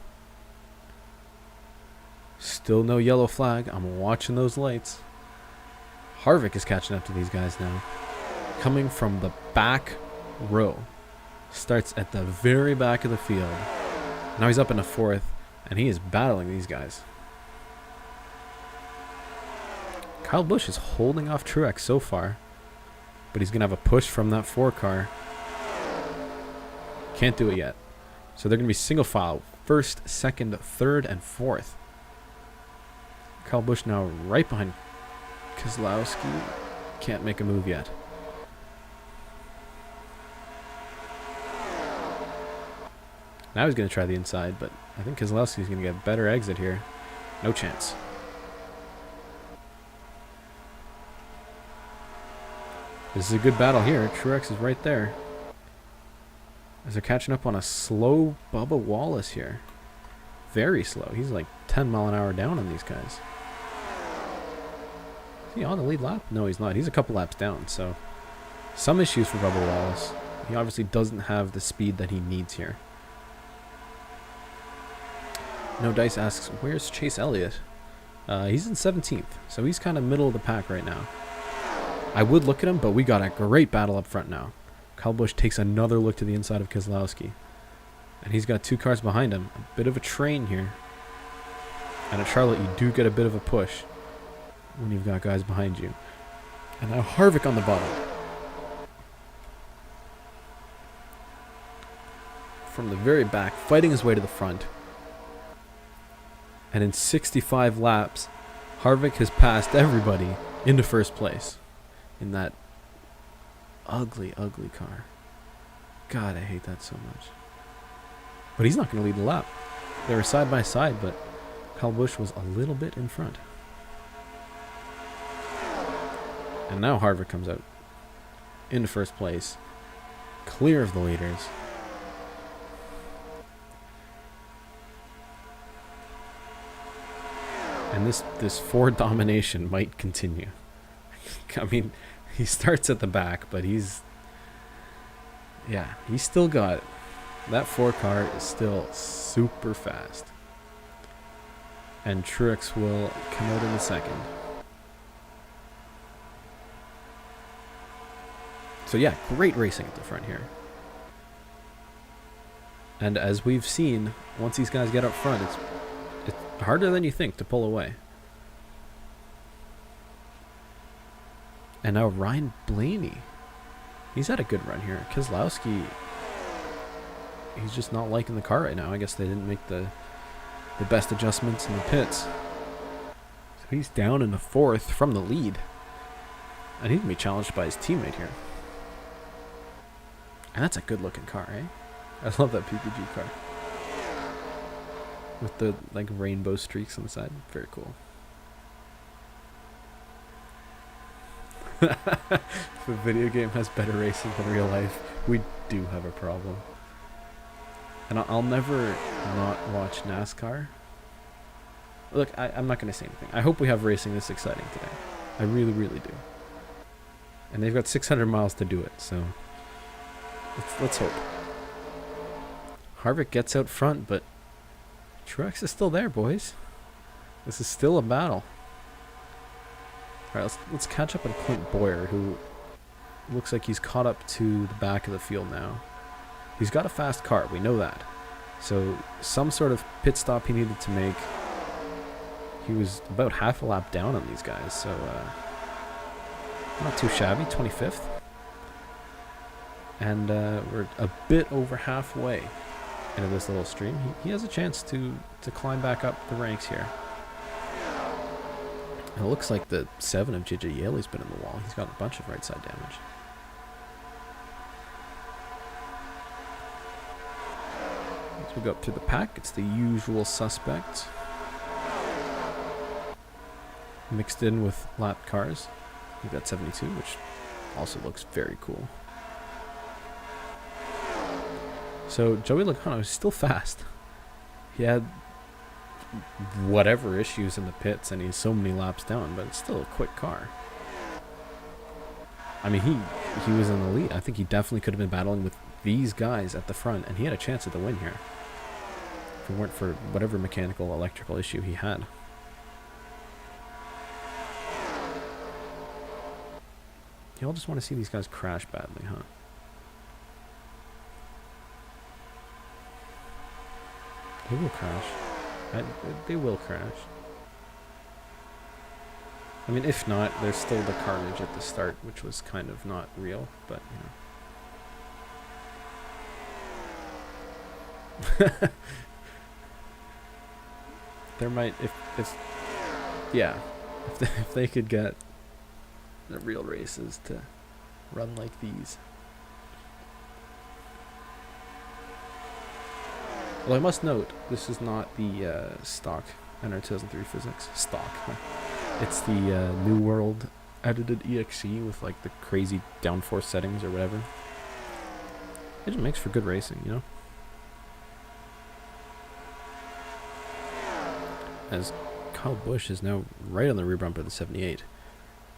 Still no yellow flag. I'm watching those lights. Harvick is catching up to these guys now. Coming from the back row. Starts at the very back of the field. Now he's up in the 4th. And he is battling these guys. Kyle Busch is holding off Truex so far. But he's going to have a push from that 4 car. Can't do it yet. So they're going to be single file. 1st, 2nd, 3rd, and 4th. Kyle Busch now right behind Keselowski. Can't make a move yet. Now he's going to try the inside, but I think Keselowski's going to get a better exit here. No chance. This is a good battle here. Truex is right there. As they're catching up on a slow Bubba Wallace here. Very slow. He's like 10 mile an hour down on these guys. Is he on the lead lap? No, he's not. He's a couple laps down, so some issues for Bubba Wallace. He obviously doesn't have the speed that he needs here. No Dice asks, where's Chase Elliott? He's in 17th, so he's kind of middle of the pack right now. I would look at him, but we got a great battle up front now. Kyle Busch takes another look to the inside of Keselowski. And he's got 2 cars behind him. A bit of a train here. And at Charlotte, you do get a bit of a push when you've got guys behind you. And now Harvick on the bottom. From the very back, fighting his way to the front. And in 65 laps, Harvick has passed everybody into first place in that ugly, ugly car. God, I hate that so much. But he's not going to lead the lap. They were side by side, but Kyle Busch was a little bit in front. And now Harvick comes out into first place, clear of the leaders. And this Ford domination might continue. I mean, he starts at the back, but he's still got it. That Ford car is still super fast. And Truex will come out in a second. So yeah, great racing at the front here. And as we've seen, once these guys get up front, it's harder than you think to pull away. And now Ryan Blaney. He's had a good run here. Keselowski, he's just not liking the car right now. I guess they didn't make the best adjustments in the pits. So he's down in the 4th from the lead. And he's going to be challenged by his teammate here. And that's a good looking car, eh? I love that PPG car. With the like rainbow streaks on the side. Very cool. If a video game has better racing than real life, we do have a problem. And I'll never not watch NASCAR. Look, I'm not going to say anything. I hope we have racing this exciting today. I really, really do. And they've got 600 miles to do it, so let's hope. Harvick gets out front, but Truex is still there, boys. This is still a battle. Alright, let's catch up on Clint Boyer, who looks like he's caught up to the back of the field now. He's got a fast car, we know that. So some sort of pit stop he needed to make. He was about half a lap down on these guys, so not too shabby, 25th. And we're a bit over halfway into this little stream. He has a chance to climb back up the ranks here. And it looks like the 7 of JJ Yaley's been in the wall. He's got a bunch of right side damage. As we go up through the pack, it's the usual suspects. Mixed in with lapped cars. We've got 72, which also looks very cool. So Joey Logano is still fast. He had whatever issues in the pits and he's so many laps down, but it's still a quick car. I mean, he was in the lead. I think he definitely could have been battling with these guys at the front, and he had a chance at the win here if it weren't for whatever mechanical, electrical issue he had. You all just want to see these guys crash badly, huh? They will crash. They will crash. I mean, if not, there's still the carnage at the start, which was kind of not real, but, you know. There might, if they could get the real races to run like these. Well, I must note, this is not the stock NR2003 physics. Stock. It's the New World edited EXE with like the crazy downforce settings or whatever. It just makes for good racing, you know? As Kyle Busch is now right on the rear bumper of the 78.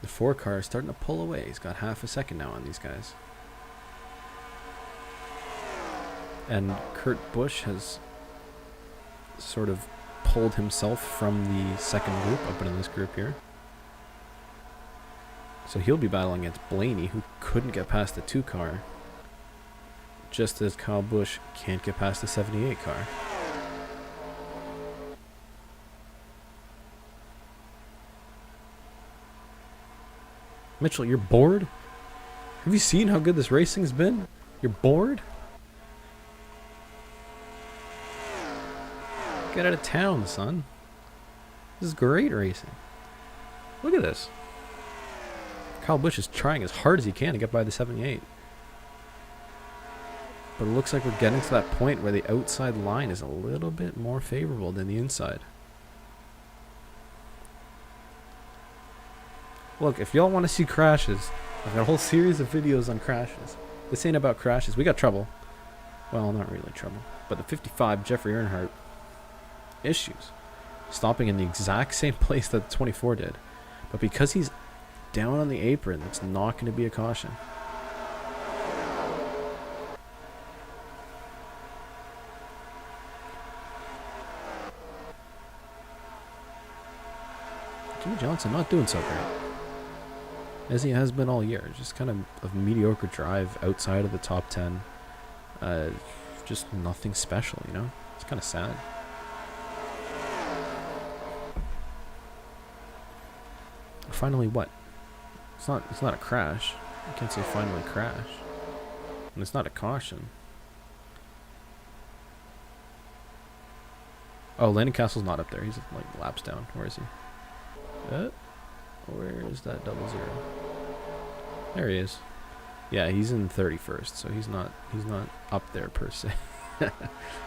The 4 car is starting to pull away. He's got half a second now on these guys. And Kurt Busch has sort of pulled himself from the second group up into this group here. So he'll be battling against Blaney, who couldn't get past the 2 car. Just as Kyle Busch can't get past the 78 car. Mitchell, you're bored? Have you seen how good this racing's been? You're bored? Get out of town, son. This is great racing. Look at this. Kyle Busch is trying as hard as he can to get by the 78. But it looks like we're getting to that point where the outside line is a little bit more favorable than the inside. Look, if y'all want to see crashes, I've got a whole series of videos on crashes. This ain't about crashes. We got trouble. Well, not really trouble. But the 55 Jeffrey Earnhardt issues. Stopping in the exact same place that the 24 did. But because he's down on the apron, it's not going to be a caution. Jimmy Johnson not doing so great. As he has been all year. Just kind of a mediocre drive outside of the top 10. Just nothing special, you know? It's kind of sad. Finally what? It's not a crash. You can't say finally crash. And it's not a caution. Oh, Landon Castle's not up there. He's like laps down. Where is he? Where is that 00? There he is. Yeah, he's in 31st, so he's not up there per se.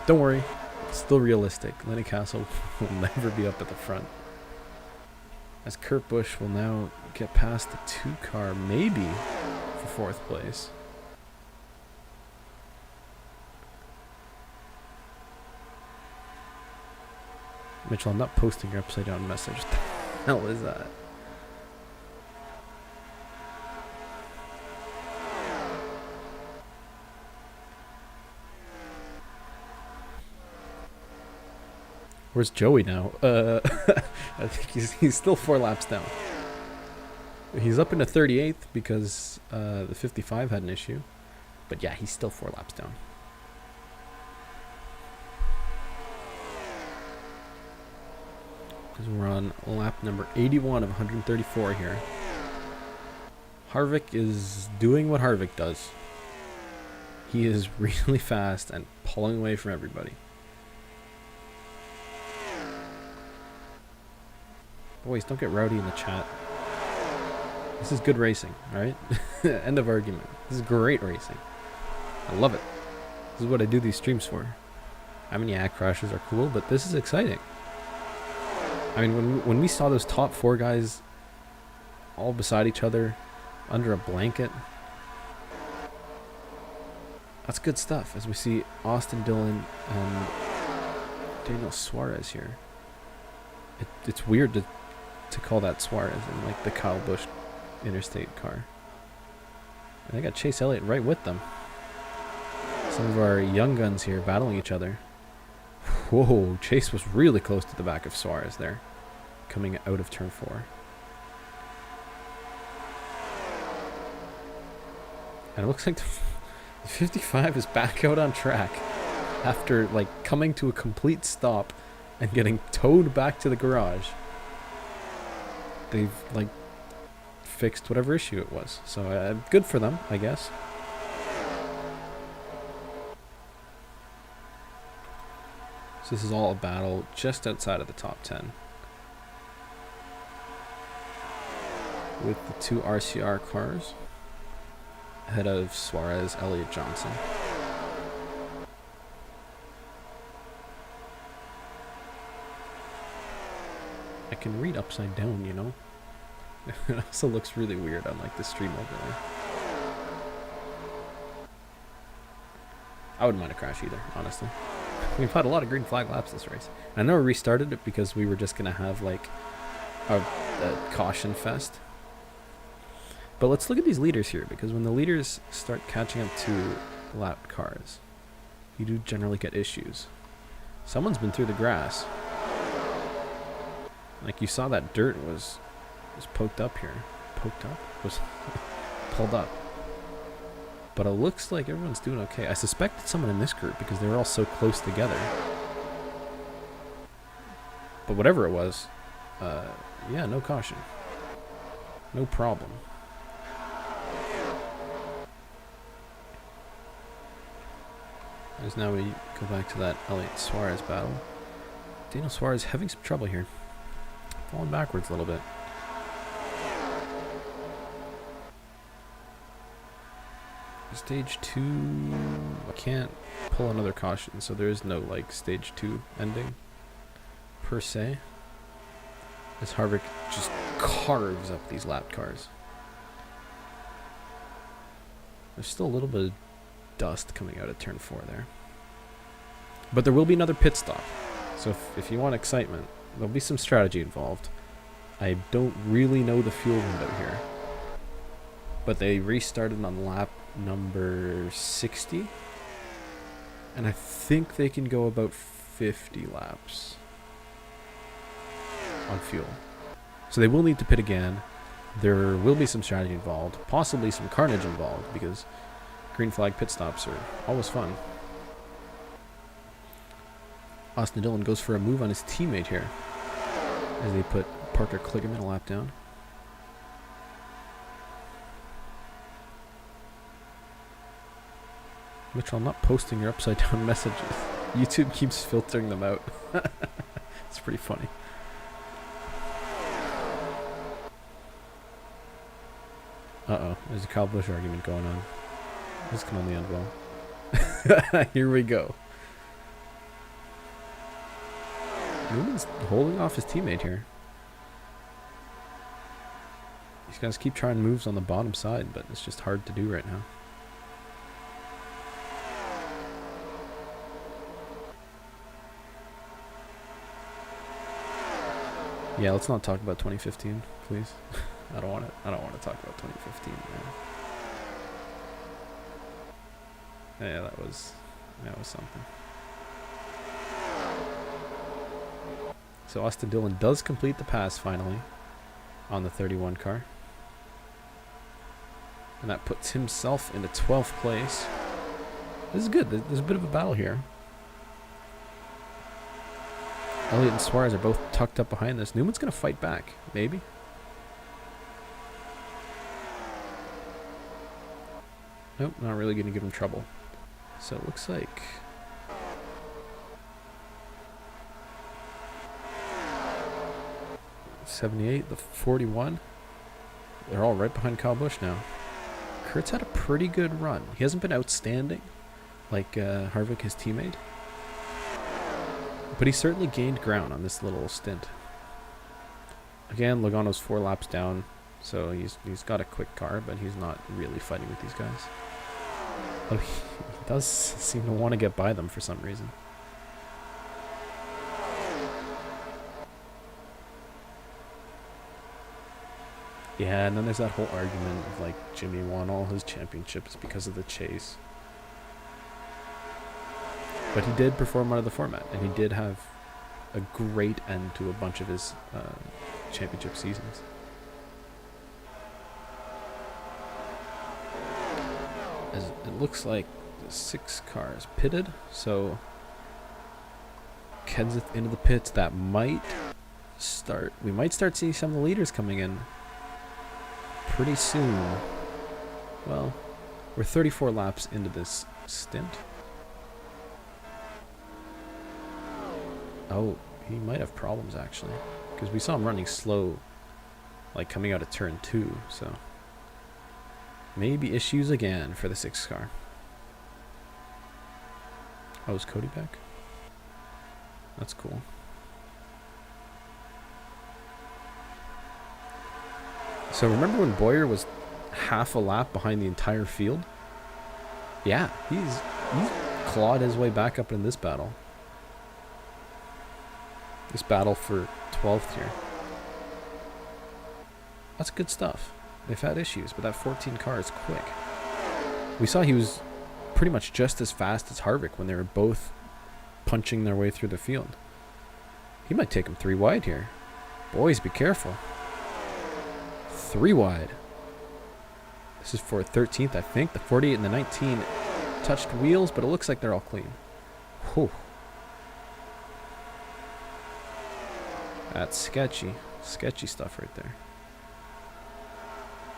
Don't worry, it's still realistic. Landon Castle will never be up at the front. As Kurt Busch will now get past the 2 car, maybe for 4th place. Mitchell, I'm not posting your upside down message. What the hell is that? Where's Joey now? I think he's still 4 laps down. He's up into 38th because the 55 had an issue. But yeah, he's still 4 laps down. Because we're on lap number 81 of 134 here. Harvick is doing what Harvick does. He is really fast and pulling away from everybody. Boys, don't get rowdy in the chat. This is good racing, alright? End of argument. This is great racing. I love it. This is what I do these streams for. I mean, yeah, crashes are cool, but this is exciting. I mean, when we saw those top 4 guys all beside each other under a blanket, that's good stuff. As we see Austin Dillon and Daniel Suarez here. It's weird to call that Suarez in like the Kyle Busch interstate car. And they got Chase Elliott right with them. Some of our young guns here battling each other. Whoa, Chase was really close to the back of Suarez there, coming out of turn 4. And it looks like the 55 is back out on track after like coming to a complete stop and getting towed back to the garage. They've like fixed whatever issue it was, so good for them, I guess. So this is all a battle just outside of the top 10 with the 2 RCR cars ahead of Suarez, Elliott, Johnson. I can read upside down, you know. It also looks really weird on like the stream overlay. I wouldn't mind a crash either, honestly. We've had a lot of green flag laps this race. I know we restarted it because we were just going to have like a caution fest. But let's look at these leaders here, because when the leaders start catching up to lapped cars, you do generally get issues. Someone's been through the grass. Like you saw that dirt was poked up here. Poked up? Was pulled up. But it looks like everyone's doing okay. I suspect it's someone in this group because they were all so close together. But whatever it was, yeah, no caution. No problem. As now we go back to that Elliott Suarez battle. Daniel Suarez having some trouble here. Falling backwards a little bit. Stage 2, I can't pull another caution, so there is no like stage 2 ending per se, as Harvick just carves up these lap cars. There's still a little bit of dust coming out of turn 4 there, but there will be another pit stop, so if you want excitement, there'll be some strategy involved. I don't really know the fuel window here, but they restarted on lap number 60, and I think they can go about 50 laps on fuel, so they will need to pit again. There will be some strategy involved, possibly some carnage involved, because green flag pit stops are always fun. Austin Dillon goes for a move on his teammate here as they put Parker Kligerman a lap down. Mitchell, I'm not posting your upside down messages. YouTube keeps filtering them out. It's pretty funny. Uh-oh, there's a Kyle Busch argument going on. This can only end well. Here we go. Newman's holding off his teammate here. These guys keep trying moves on the bottom side, but it's just hard to do right now. Yeah, let's not talk about 2015, please. I don't want to talk about 2015, man. Yeah, that was something. So Austin Dillon does complete the pass finally on the 31 car. And that puts himself into 12th place. This is good. There's a bit of a battle here. Elliott and Suarez are both tucked up behind this. Newman's going to fight back, maybe. Nope, not really going to give him trouble. So it looks like 78, the 41. They're all right behind Kyle Busch now. Kurt's had a pretty good run. He hasn't been outstanding like Harvick, his teammate. But he certainly gained ground on this little stint. Again, Logano's 4 laps down, so he's got a quick car, but he's not really fighting with these guys. Oh, he does seem to want to get by them for some reason. Yeah, and then there's that whole argument of like Jimmy won all his championships because of the chase. But he did perform out of the format, and he did have a great end to a bunch of his championship seasons. As it looks like the 6 cars pitted, so Kenseth into the pits. That might start. We might start seeing some of the leaders coming in pretty soon. Well, we're 34 laps into this stint. Oh, he might have problems actually, because we saw him running slow, like coming out of turn 2, so maybe issues again for the 6 car. Oh, is Cody back? That's cool. So remember when Boyer was half a lap behind the entire field? Yeah, he's clawed his way back up in this battle. This battle for 12th here. That's good stuff. They've had issues, but that 14 car is quick. We saw he was pretty much just as fast as Harvick when they were both punching their way through the field. He might take him 3 wide here. Boys, be careful. 3 wide. This is for 13th, I think. The 48 and the 19 touched wheels, but it looks like they're all clean. Whew. That's sketchy. Sketchy stuff right there.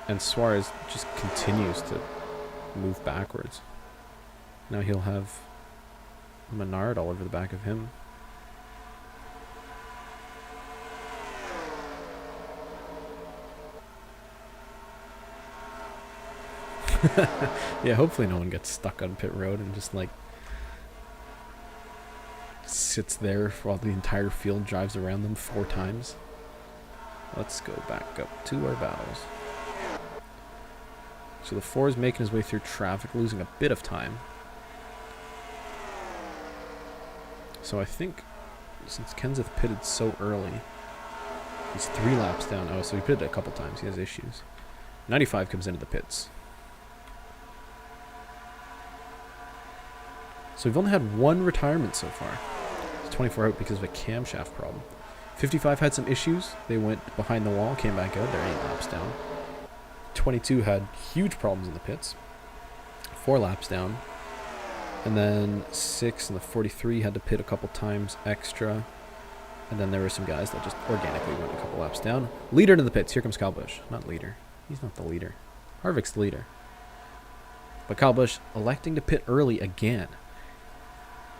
And Suarez just continues to move backwards. Now he'll have Menard all over the back of him. Yeah, hopefully no one gets stuck on pit road and just like sits there while the entire field drives around them 4 times. Let's go back up to our battles. So the 4 is making his way through traffic, losing a bit of time. So I think since Kenseth pitted so early, he's 3 laps down. Oh, so he pitted a couple times. He has issues. 95 comes into the pits. So we've only had 1 retirement so far. It's 24 out because of a camshaft problem. 55 had some issues. They went behind the wall, came back out. They're 8 laps down. 22 had huge problems in the pits. 4 laps down. And then 6 and the 43 had to pit a couple times extra. And then there were some guys that just organically went a couple laps down. Leader to the pits. Here comes Kyle Busch. Not leader. He's not the leader. Harvick's the leader. But Kyle Busch electing to pit early again.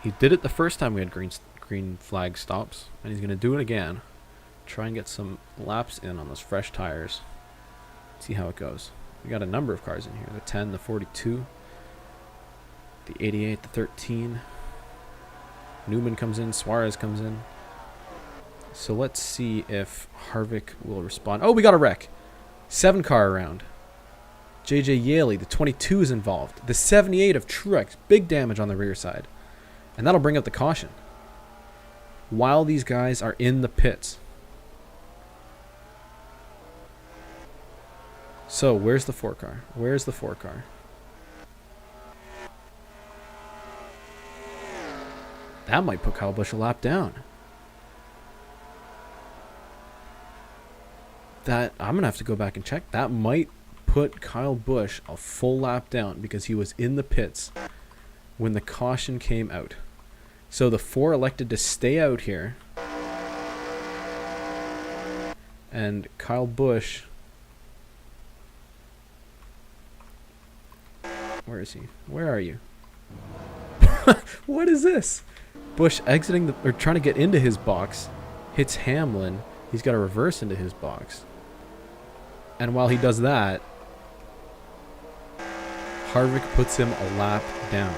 He did it the first time we had green flag stops, and he's going to do it again. Try and get some laps in on those fresh tires. See how it goes. We got a number of cars in here. The 10, the 42, the 88, the 13. Newman comes in, Suarez comes in. So let's see if Harvick will respond. Oh, we got a wreck. 7 car around. JJ Yaley, the 22 is involved. The 78 of Truex, big damage on the rear side. And that'll bring up the caution while these guys are in the pits. So, where's the 4 car? Where's the 4 car? That might put Kyle Busch a lap down. That I'm going to have to go back and check. That might put Kyle Busch a full lap down because he was in the pits when the caution came out. So the 4 elected to stay out here. And Kyle Busch, where is he? Where are you? What is this? Busch exiting or trying to get into his box, hits Hamlin. He's got to reverse into his box. And while he does that, Harvick puts him a lap down.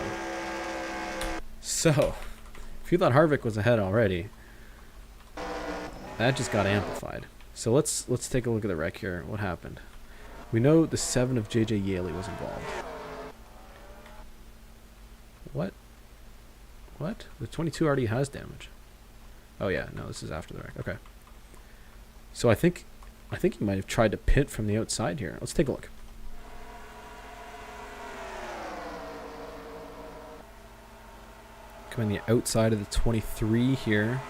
So, if you thought Harvick was ahead already, that just got amplified. So let's take a look at the wreck here. What happened? We know the 7 of JJ Yaley was involved. What? What? The 22 already has damage. Oh yeah, no, this is after the wreck. Okay. So I think he might have tried to pit from the outside here. Let's take a look. Coming the outside of the 23 here.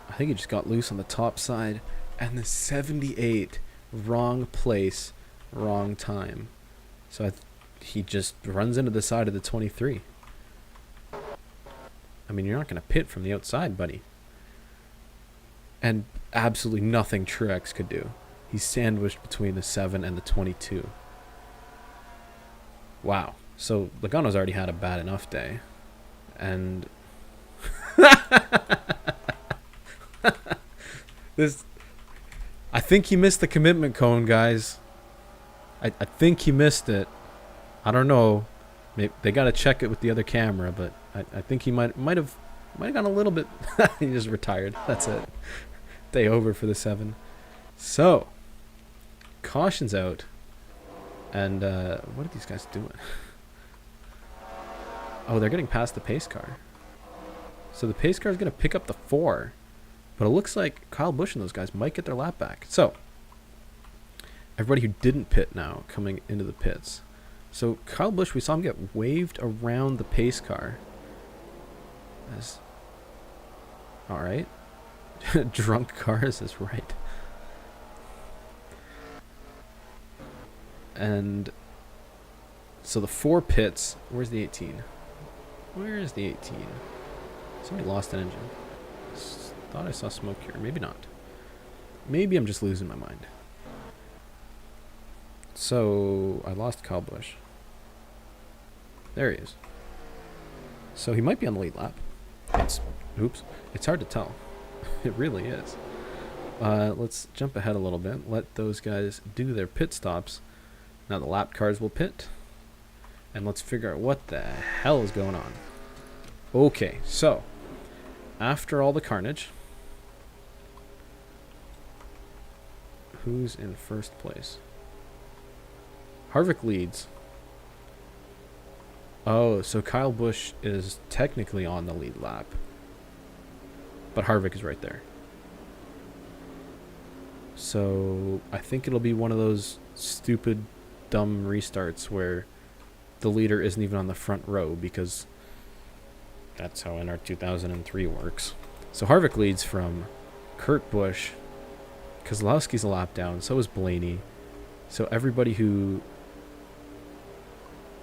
I think he just got loose on the top side. And the 78, wrong place, wrong time. So he just runs into the side of the 23. I mean, you're not going to pit from the outside, buddy. And absolutely nothing Truex could do. He's sandwiched between the 7 and the 22. Wow. So Logano's already had a bad enough day. And I think he missed the commitment cone, guys. I think he missed it. I don't know. Maybe they got to check it with the other camera, but I think he might have gone a little bit. He just retired. That's it. Day over for the 7. So, caution's out. And what are these guys doing? Oh, they're getting past the pace car. So the pace car is going to pick up the 4. But it looks like Kyle Busch and those guys might get their lap back. So, everybody who didn't pit now coming into the pits. So Kyle Busch, we saw him get waved around the pace car. Alright. Drunk cars is right. And so the 4 pits. Where's the 18? Where is the 18? Somebody lost an engine. Thought I saw smoke here. Maybe not. Maybe I'm just losing my mind. So I lost Kyle Busch. There he is. So he might be on the lead lap. Oops. It's hard to tell. It really is. Let's jump ahead a little bit. Let those guys do their pit stops. Now the lap cars will pit. And let's figure out what the hell is going on. Okay, so after all the carnage, who's in first place? Harvick leads. Oh, so Kyle Busch is technically on the lead lap. But Harvick is right there. So I think it'll be one of those stupid, dumb restarts where the leader isn't even on the front row because that's how NR2003 works. So Harvick leads from Kurt Busch. Keselowski's a lap down. So is Blaney. So everybody who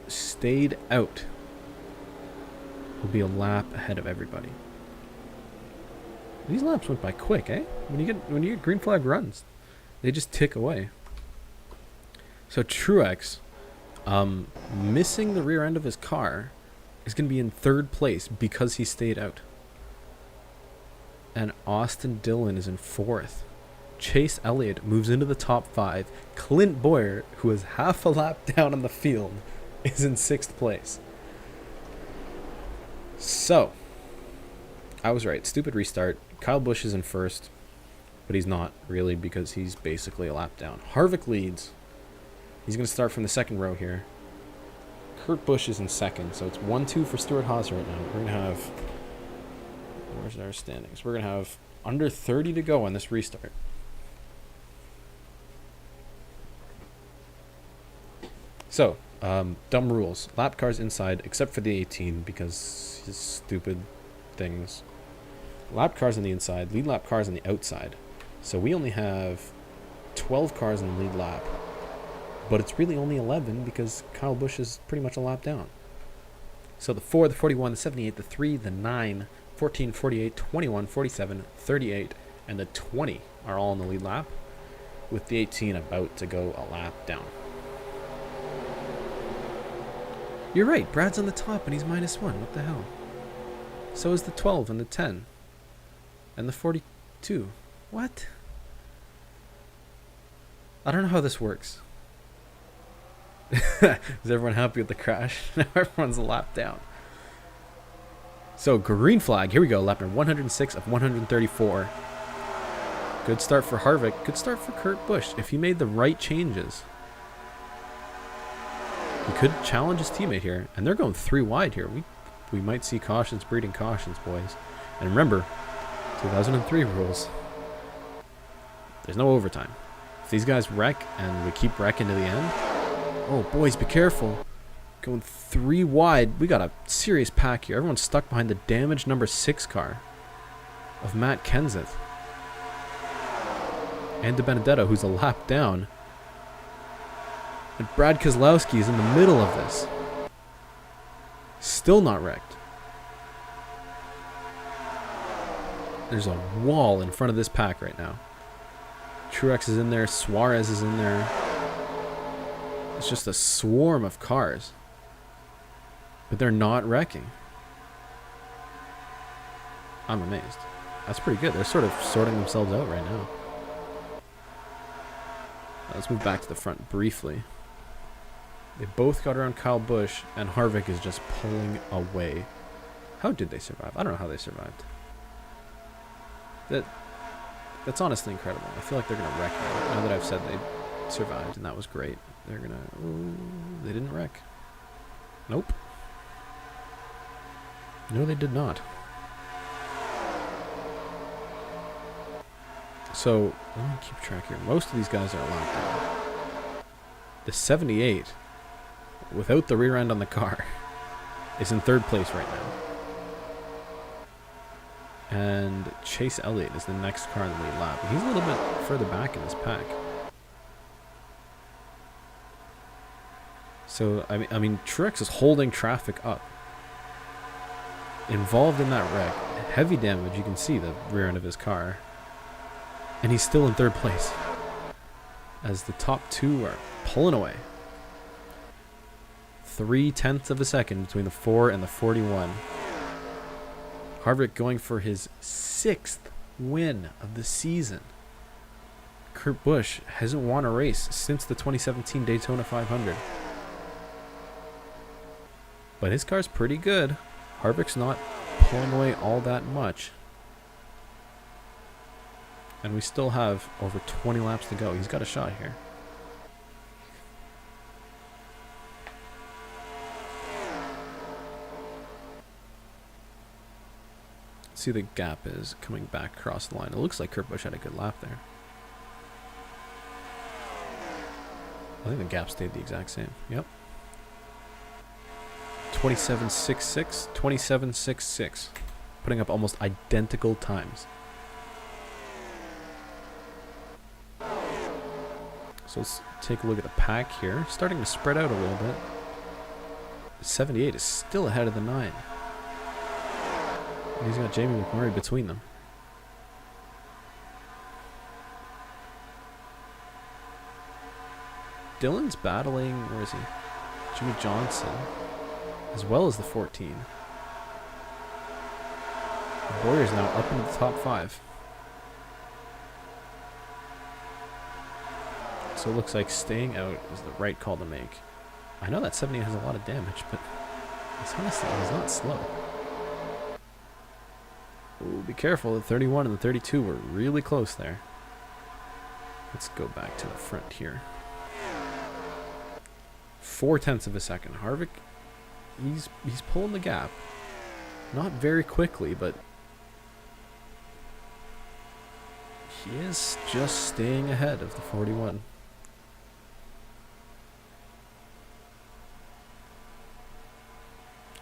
stayed out will be a lap ahead of everybody. These laps went by quick, eh? When you get green flag runs, they just tick away. So Truex, missing the rear end of his car, is going to be in 3rd place because he stayed out. And Austin Dillon is in 4th. Chase Elliott moves into the top 5. Clint Bowyer, who is half a lap down on the field, is in 6th place. So, I was right. Stupid restart. Kyle Busch is in 1st, but he's not really because he's basically a lap down. Harvick leads. He's going to start from the 2nd row here. Kurt Busch is in 2nd, so it's 1-2 for Stewart-Haas right now. We're going to have... Where's our standings? We're going to have under 30 to go on this restart. So, dumb rules. Lap cars inside, except for the 18, because his stupid things. Lap cars on the inside, lead lap cars on the outside. So we only have 12 cars in the lead lap. But it's really only 11 because Kyle Busch is pretty much a lap down. So the 4, the 41, the 78, the 3, the 9, 14, 48, 21, 47, 38, and the 20 are all in the lead lap, with the 18 about to go a lap down. You're right, Brad's on the top and he's -1. What the hell? So is the 12 and the 10. And the 42. What? I don't know how this works. Is everyone happy with the crash? Now everyone's a lap down. So green flag. Here we go. Lap number 106 of 134. Good start for Harvick. Good start for Kurt Busch. If he made the right changes, he could challenge his teammate here. And they're going 3 wide here. We might see cautions breeding cautions, boys. And remember, 2003 rules. There's no overtime. If these guys wreck and we keep wrecking to the end... Oh, boys, be careful. Going 3 wide. We got a serious pack here. Everyone's stuck behind the damaged number 6 car of Matt Kenseth. And DiBenedetto, who's a lap down. And Brad Keselowski is in the middle of this. Still not wrecked. There's a wall in front of this pack right now. Truex is in there. Suarez is in there. It's just a swarm of cars. But they're not wrecking. I'm amazed. That's pretty good. They're sort of sorting themselves out right now. Let's move back to the front briefly. They both got around Kyle Busch, and Harvick is just pulling away. How did they survive? I don't know how they survived. That's honestly incredible. I feel like they're gonna wreck now that I've said they survived, and that was great. They're gonna... Ooh, they didn't wreck. Nope. No, they did not. So, let me keep track here. Most of these guys are locked down. The 78, without the rear end on the car, is in 3rd place right now. And Chase Elliott is the next car in the lead lap. He's a little bit further back in this pack. So, I mean, Truex is holding traffic up. Involved in that wreck. Heavy damage, you can see the rear end of his car. And he's still in 3rd place. As the top 2 are pulling away. 0.3 of a second between the 4 and the 41. Harvick going for his 6th win of the season. Kurt Busch hasn't won a race since the 2017 Daytona 500. But his car's pretty good. Harvick's not pulling away all that much. And we still have over 20 laps to go. He's got a shot here. See, the gap is coming back across the line. It looks like Kurt Busch had a good lap there. I think the gap stayed the exact same. Yep. 27.66, 27.66. Putting up almost identical times. So let's take a look at the pack here. Starting to spread out a little bit. 78 is still ahead of the 9. And he's got Jamie McMurray between them. Dylan's battling, where is he? Jimmy Johnson, as well as the 14. The Warriors now up into the top 5. So it looks like staying out is the right call to make. I know that 70 has a lot of damage, but it's honestly, he's not slow. Ooh, be careful. The 31 and the 32 were really close there. Let's go back to the front here. 0.4 of a second. Harvick, he's pulling the gap. Not very quickly, but he is just staying ahead of the 41.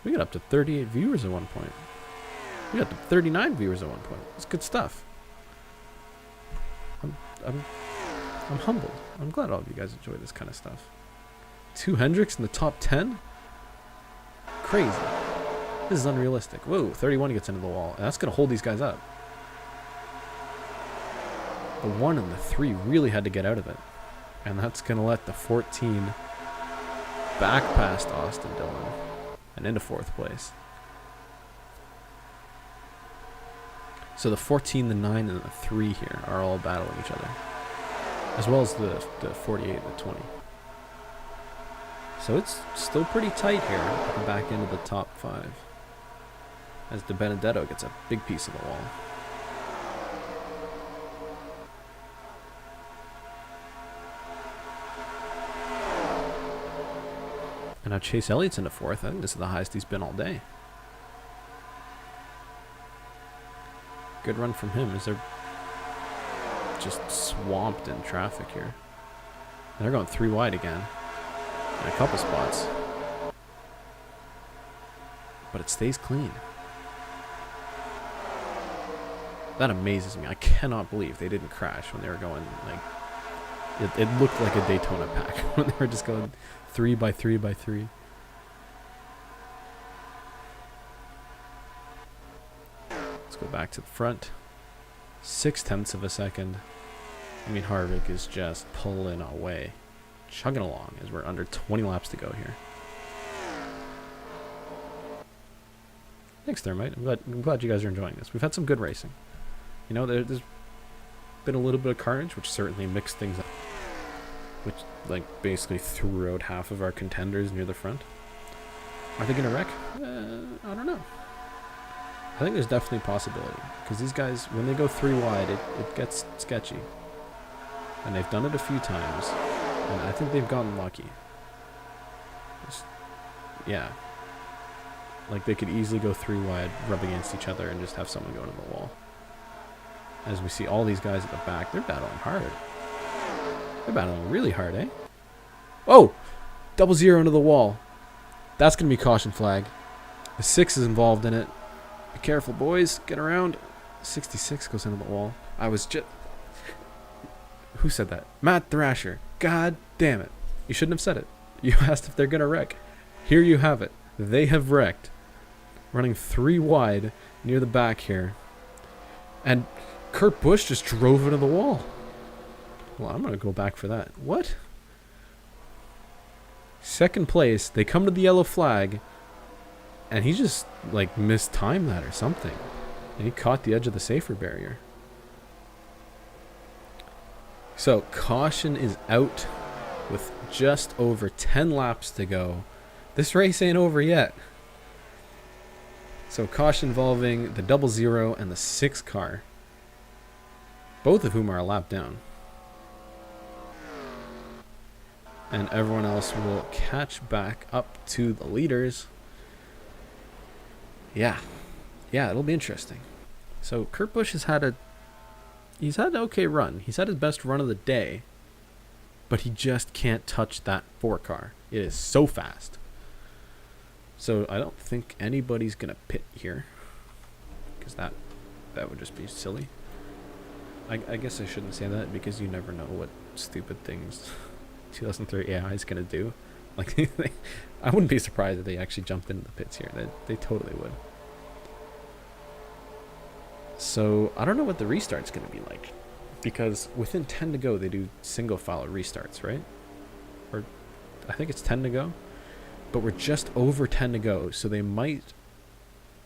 We got up to 38 viewers at one point. We got up to 39 viewers at one point. It's good stuff. I'm humbled. I'm glad all of you guys enjoy this kind of stuff. 2 Hendricks in the top 10? Crazy. This is unrealistic. Whoa, 31 gets into the wall. And that's going to hold these guys up. The 1 and the 3 really had to get out of it. And that's going to let the 14 back past Austin Dillon and into 4th place. So the 14, the 9, and the 3 here are all battling each other. As well as the 48 and the 20. So it's still pretty tight here at the back end of the top 5. As De Benedetto gets a big piece of the wall. And now Chase Elliott's into 4th. I think this is the highest he's been all day. Good run from him as they're just swamped in traffic here. And they're going 3 wide again. In a couple spots. But it stays clean. That amazes me. I cannot believe they didn't crash when they were going, like, it looked like a Daytona pack when they were just going 3 by 3 by 3. Let's go back to the front. 0.6 of a second. I mean, Harvick is just pulling away. Chugging along as we're under 20 laps to go here. Thanks, Thermite. I'm glad you guys are enjoying this. We've had some good racing. You know, there's been a little bit of carnage, which certainly mixed things up. Which, like, basically threw out half of our contenders near the front. Are they going to wreck? I don't know. I think there's definitely a possibility. Because these guys, when they go 3 wide, it gets sketchy. And they've done it a few times. And I think they've gotten lucky. Yeah. Like they could easily go 3 wide, rub against each other, and just have someone go into the wall. As we see all these guys at the back, they're battling hard. They're battling really hard, eh? Oh! 0-0 into the wall. That's going to be caution flag. The 6 is involved in it. Be careful, boys. Get around. 66 goes into the wall. I was just... Who said that? Matt Thrasher. God damn it. You shouldn't have said it. You asked if they're going to wreck. Here you have it. They have wrecked. Running 3 wide near the back here. And Kurt Busch just drove into the wall. Well, I'm going to go back for that. What? Second place. They come to the yellow flag. And he just, like, mistimed that or something. And he caught the edge of the safer barrier. So, caution is out with just over 10 laps to go. This race ain't over yet. So, caution involving the 0-0 and the 6 car. Both of whom are a lap down. And everyone else will catch back up to the leaders. Yeah, it'll be interesting. So Kurt Busch has had he's had an okay run. He's had his best run of the day, but he just can't touch that 4 car. It is so fast. So I don't think anybody's gonna pit here, because that would just be silly. I guess I shouldn't say that, because you never know what stupid things 2003 AI is gonna do. Like, I wouldn't be surprised if they actually jumped into the pits here. They totally would. So, I don't know what the restart's going to be like. Because within 10 to go, they do single file restarts, right? Or, I think it's 10 to go. But we're just over 10 to go. So they might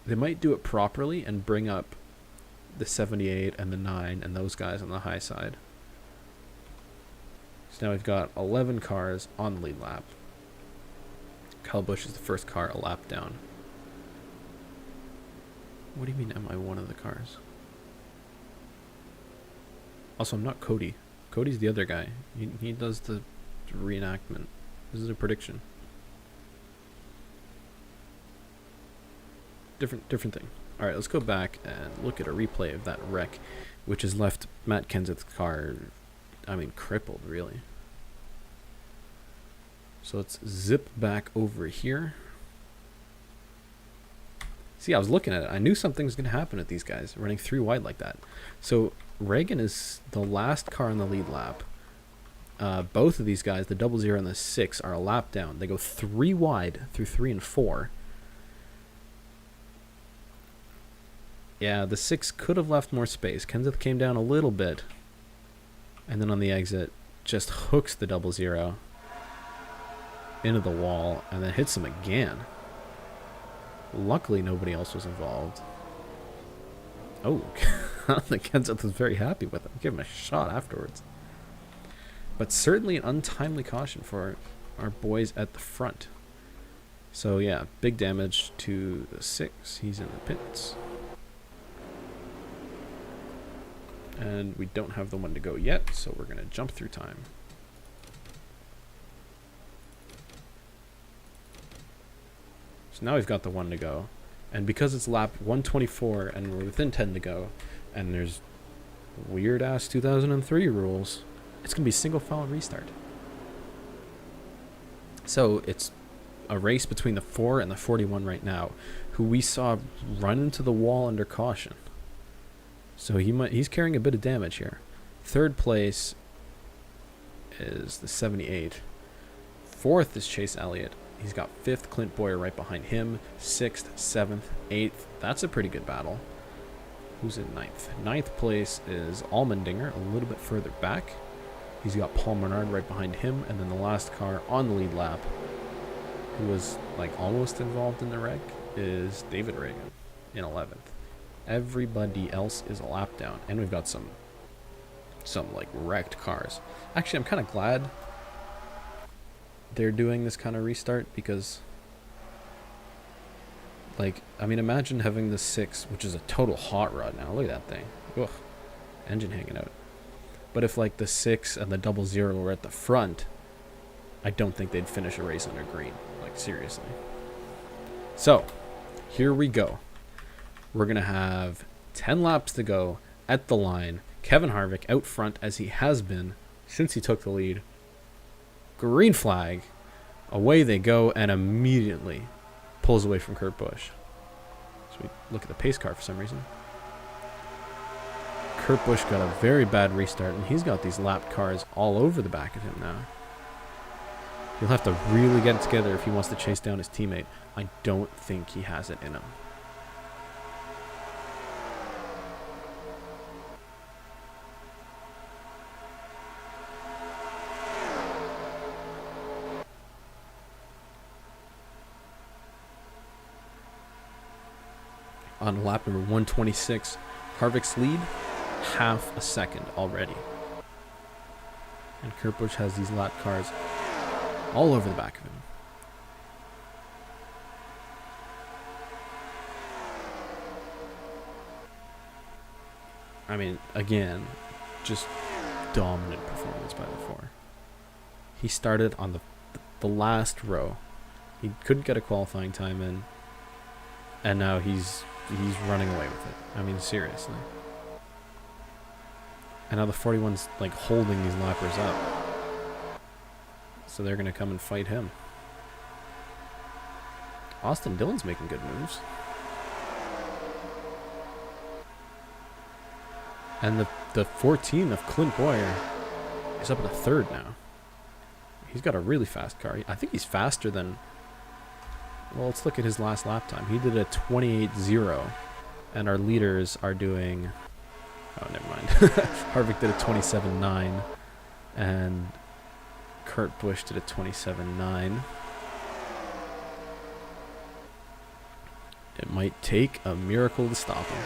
do it properly and bring up the 78 and the 9 and those guys on the high side. So now we've got 11 cars on the lead lap. Kyle Busch is the first car a lap down. What do you mean, am I one of the cars? Also, I'm not Cody. Cody's the other guy. He does the reenactment. This is a prediction. Different thing. Alright, let's go back and look at a replay of that wreck, which has left Matt Kenseth's car, crippled, really. So let's zip back over here. See, I was looking at it. I knew something was going to happen with these guys running 3 wide like that. So Reagan is the last car on the lead lap. Both of these guys, the 0-0 and the 6, are a lap down. They go 3 wide through 3 and 4. Yeah, the 6 could have left more space. Kenseth came down a little bit. And then on the exit, just hooks the 0-0 into the wall and then hits him again. Luckily, nobody else was involved. Oh, I think Kenseth was very happy with him. Give him a shot afterwards. But certainly an untimely caution for our boys at the front. So yeah, big damage to the 6. He's in the pits. And we don't have the 1 to go yet, so we're going to jump through time. So now we've got the 1 to go. And because it's lap 124 and we're within 10 to go, and there's weird-ass 2003 rules, it's going to be single file restart. So it's a race between the 4 and the 41 right now, who we saw run into the wall under caution. So he's carrying a bit of damage here. Third place is the 78. Fourth is Chase Elliott. He's got 5th Clint Boyer right behind him. 6th, 7th, 8th. That's a pretty good battle. Who's in 9th? 9th place is Allmendinger, a little bit further back. He's got Paul Menard right behind him. And then the last car on the lead lap, who was like almost involved in the wreck, is David Reagan in 11th. Everybody else is a lap down. And we've got some like wrecked cars. Actually, I'm kind of glad they're doing this kind of restart, because Like, I mean, imagine having the 6, which is a total hot rod now. Look at that thing. Ugh. Engine hanging out. But if, like, the 6 and the 00 were at the front, I don't think they'd finish a race under green. Like, seriously. So, here we go. We're going to have 10 laps to go at the line. Kevin Harvick out front, as he has been since he took the lead. Green flag. Away they go, and immediately pulls away from Kurt Busch. So we look at the pace car for some reason. Kurt Busch got a very bad restart, and he's got these lapped cars all over the back of him now. He'll have to really get it together if he wants to chase down his teammate. I don't think he has it in him. On lap number 126, Harvick's lead, half a second already. And Kurt Busch has these lap cars all over the back of him. I mean, again, just dominant performance by the 4. He started on the last row. He couldn't get a qualifying time in, and now he's running away with it. I mean, seriously. And now the 41's like holding these lappers up. So they're going to come and fight him. Austin Dillon's making good moves. And the 14 of Clint Boyer is up in the 3rd now. He's got a really fast car. I think he's faster than... Well, let's look at his last lap time. He did a 28.0, and our leaders are doing... Oh, never mind. Harvick did a 27.9, and Kurt Busch did a 27.9. It might take a miracle to stop him.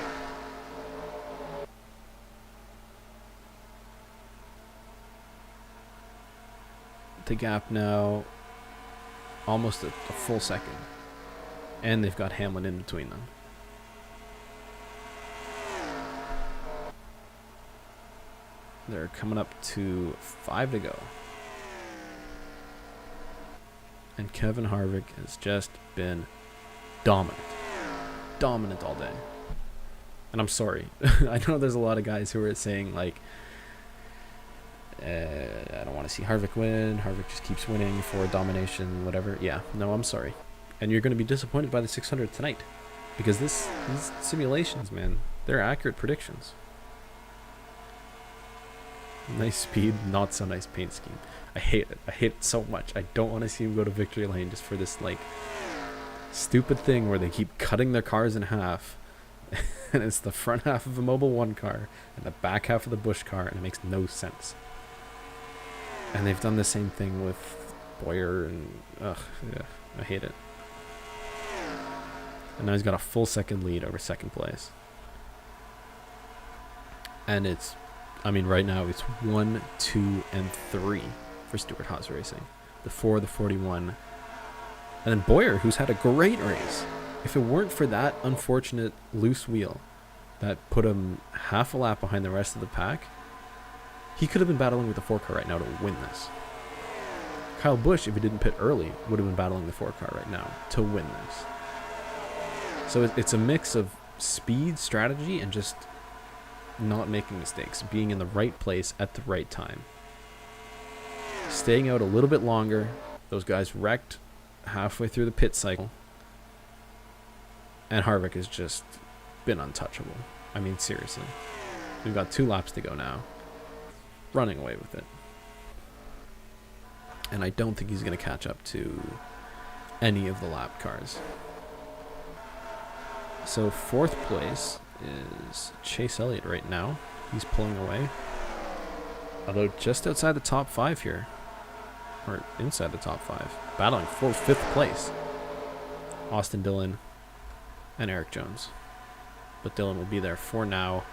The gap now almost a full second. And they've got Hamlin in between them. They're coming up to 5 to go. And Kevin Harvick has just been dominant. Dominant all day. And I'm sorry. I know there's a lot of guys who are saying, like, I don't want to see Harvick win. Harvick just keeps winning for domination, whatever. Yeah, no, I'm sorry. And you're going to be disappointed by the 600 tonight. Because these simulations, man, they're accurate predictions. Nice speed, not so nice paint scheme. I hate it. I hate it so much. I don't want to see him go to victory lane just for this, like, stupid thing where they keep cutting their cars in half. And it's the front half of a Mobil 1 car and the back half of the Busch car, and it makes no sense. And they've done the same thing with Boyer, and ugh, yeah, I hate it. And now he's got a full second lead over second place. And it's, I mean, right now it's 1, 2, and 3 for Stewart Haas Racing. The 4, the 41. And then Boyer, who's had a great race. If it weren't for that unfortunate loose wheel that put him half a lap behind the rest of the pack, he could have been battling with the 4 car right now to win this. Kyle Busch, if he didn't pit early, would have been battling the 4 car right now to win this. So it's a mix of speed, strategy, and just not making mistakes. Being in the right place at the right time. Staying out a little bit longer. Those guys wrecked halfway through the pit cycle. And Harvick has just been untouchable. I mean, seriously. We've got 2 laps to go now. Running away with it. And I don't think he's going to catch up to any of the lap cars. So 4th place is Chase Elliott right now. He's pulling away. Although just outside the top 5 here. Or inside the top 5. Battling for 5th place. Austin Dillon and Eric Jones. But Dillon will be there for now.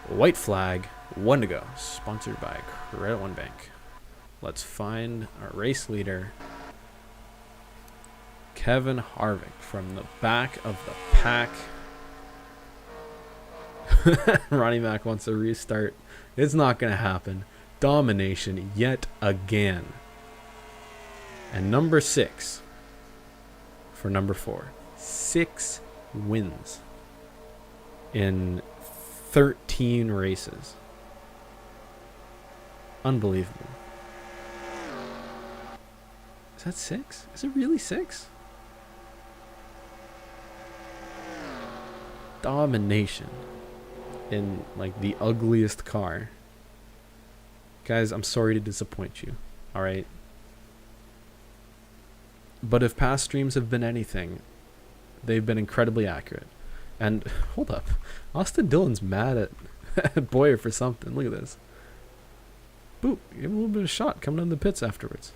White flag, 1 to go. Sponsored by Credit One Bank. Let's find our race leader, Kevin Harvick from the back of the pack. Ronnie Mac wants a restart. It's not going to happen. Domination yet again. And number 6 for number 4. 6 wins in 13 races. Unbelievable. Is that 6? Is it really 6? Domination in like the ugliest car. Guys, I'm sorry to disappoint you. Alright? But if past streams have been anything, they've been incredibly accurate. And hold up. Austin Dillon's mad at Boyer for something. Look at this. Boop. Give him a little bit of shot coming down the pits afterwards.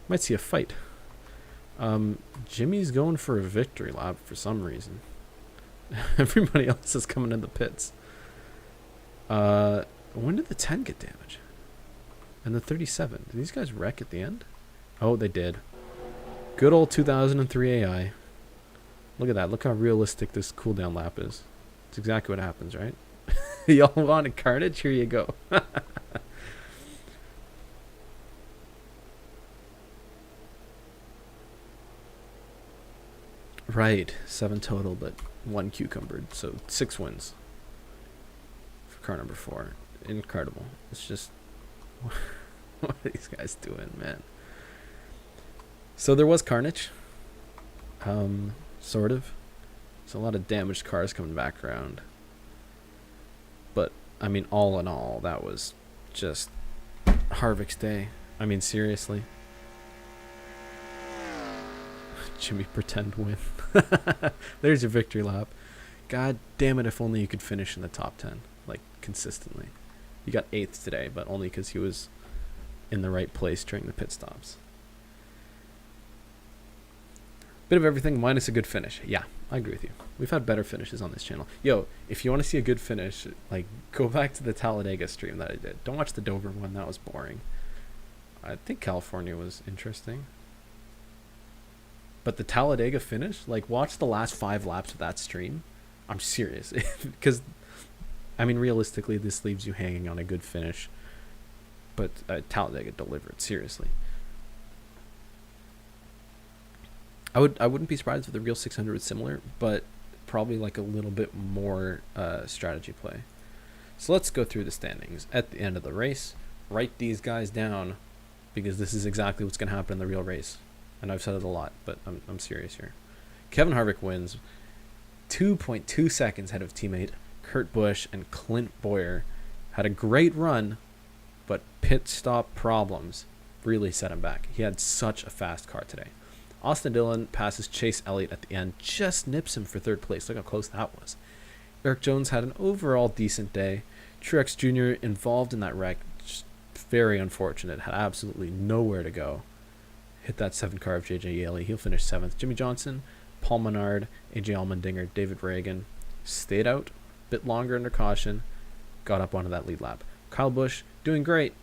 Might see a fight. Jimmy's going for a victory lap for some reason. Everybody else is coming in the pits. When did the 10 get damaged? And the 37. Did these guys wreck at the end? Oh, they did. Good old 2003 AI. Look at that. Look how realistic this cooldown lap is. It's exactly what happens, right? Y'all wanted carnage? Here you go. Right. 7 total, but 1 cucumbered. So 6 wins for car number 4. Incredible. It's just... what are these guys doing, man? So there was carnage. Sort of. There's a lot of damaged cars coming back around. But, I mean, all in all, that was just Harvick's day. I mean, seriously. Jimmy pretend win. There's your victory lap. God damn it, if only you could finish in the top 10. Like, consistently. You got 8th today, but only because he was in the right place during the pit stops. Bit of everything minus a good finish. Yeah, I agree with you. We've had better finishes on this channel. Yo, if you want to see a good finish, like, go back to the Talladega stream that I did. Don't watch the Dover one. That was boring. I think California was interesting. But the Talladega finish, like, watch the last 5 laps of that stream. I'm serious. Because, I mean, realistically, this leaves you hanging on a good finish. But Talladega delivered, seriously. I wouldn't be surprised if the real 600 was similar, but probably like a little bit more strategy play. So let's go through the standings at the end of the race. Write these guys down, because this is exactly what's going to happen in the real race. And I've said it a lot, but I'm serious here. Kevin Harvick wins 2.2 seconds ahead of teammate Kurt Busch, and Clint Boyer had a great run, but pit stop problems really set him back. He had such a fast car today. Austin Dillon passes Chase Elliott at the end, just nips him for 3rd place. Look how close that was. Eric Jones had an overall decent day. Truex Jr. involved in that wreck, just very unfortunate, had absolutely nowhere to go. Hit that 7 car of JJ Yeley. He'll finish 7th. Jimmy Johnson, Paul Menard, AJ Allmendinger, David Reagan stayed out a bit longer under caution, got up onto that lead lap. Kyle Busch doing great,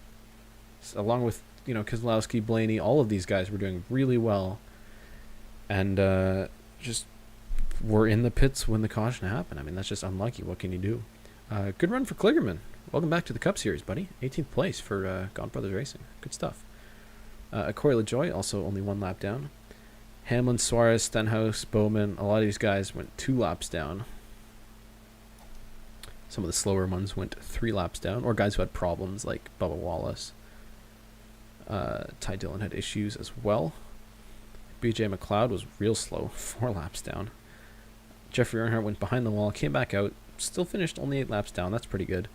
along with, you know, Keselowski, Blaney. All of these guys were doing really well. And just were in the pits when the caution happened. I mean, that's just unlucky. What can you do? Good run for Kligerman. Welcome back to the Cup Series, buddy. 18th place for God Brothers Racing. Good stuff. Corey LaJoy, also only 1 lap down. Hamlin, Suarez, Stenhouse, Bowman. A lot of these guys went 2 laps down. Some of the slower ones went 3 laps down. Or guys who had problems, like Bubba Wallace. Ty Dillon had issues as well. BJ McLeod was real slow, 4 laps down. Jeffrey Earnhardt went behind the wall, came back out, still finished only 8 laps down. That's pretty good.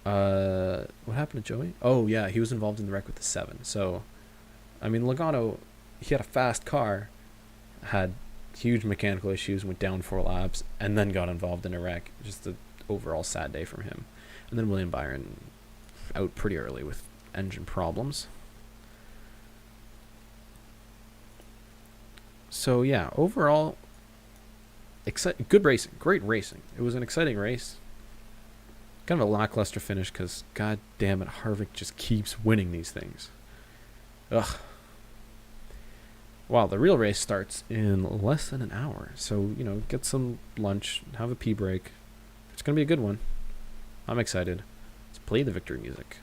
What happened to Joey? Oh, yeah, he was involved in the wreck with the 7. So, I mean, Logano, he had a fast car, had huge mechanical issues, went down 4 laps, and then got involved in a wreck. Just an overall sad day from him. And then William Byron out pretty early with engine problems. So, yeah, overall, good racing. Great racing. It was an exciting race. Kind of a lackluster finish because, god damn it, Harvick just keeps winning these things. Ugh. Wow, the real race starts in less than an hour. So, get some lunch, have a pee break. It's going to be a good one. I'm excited. Let's play the victory music.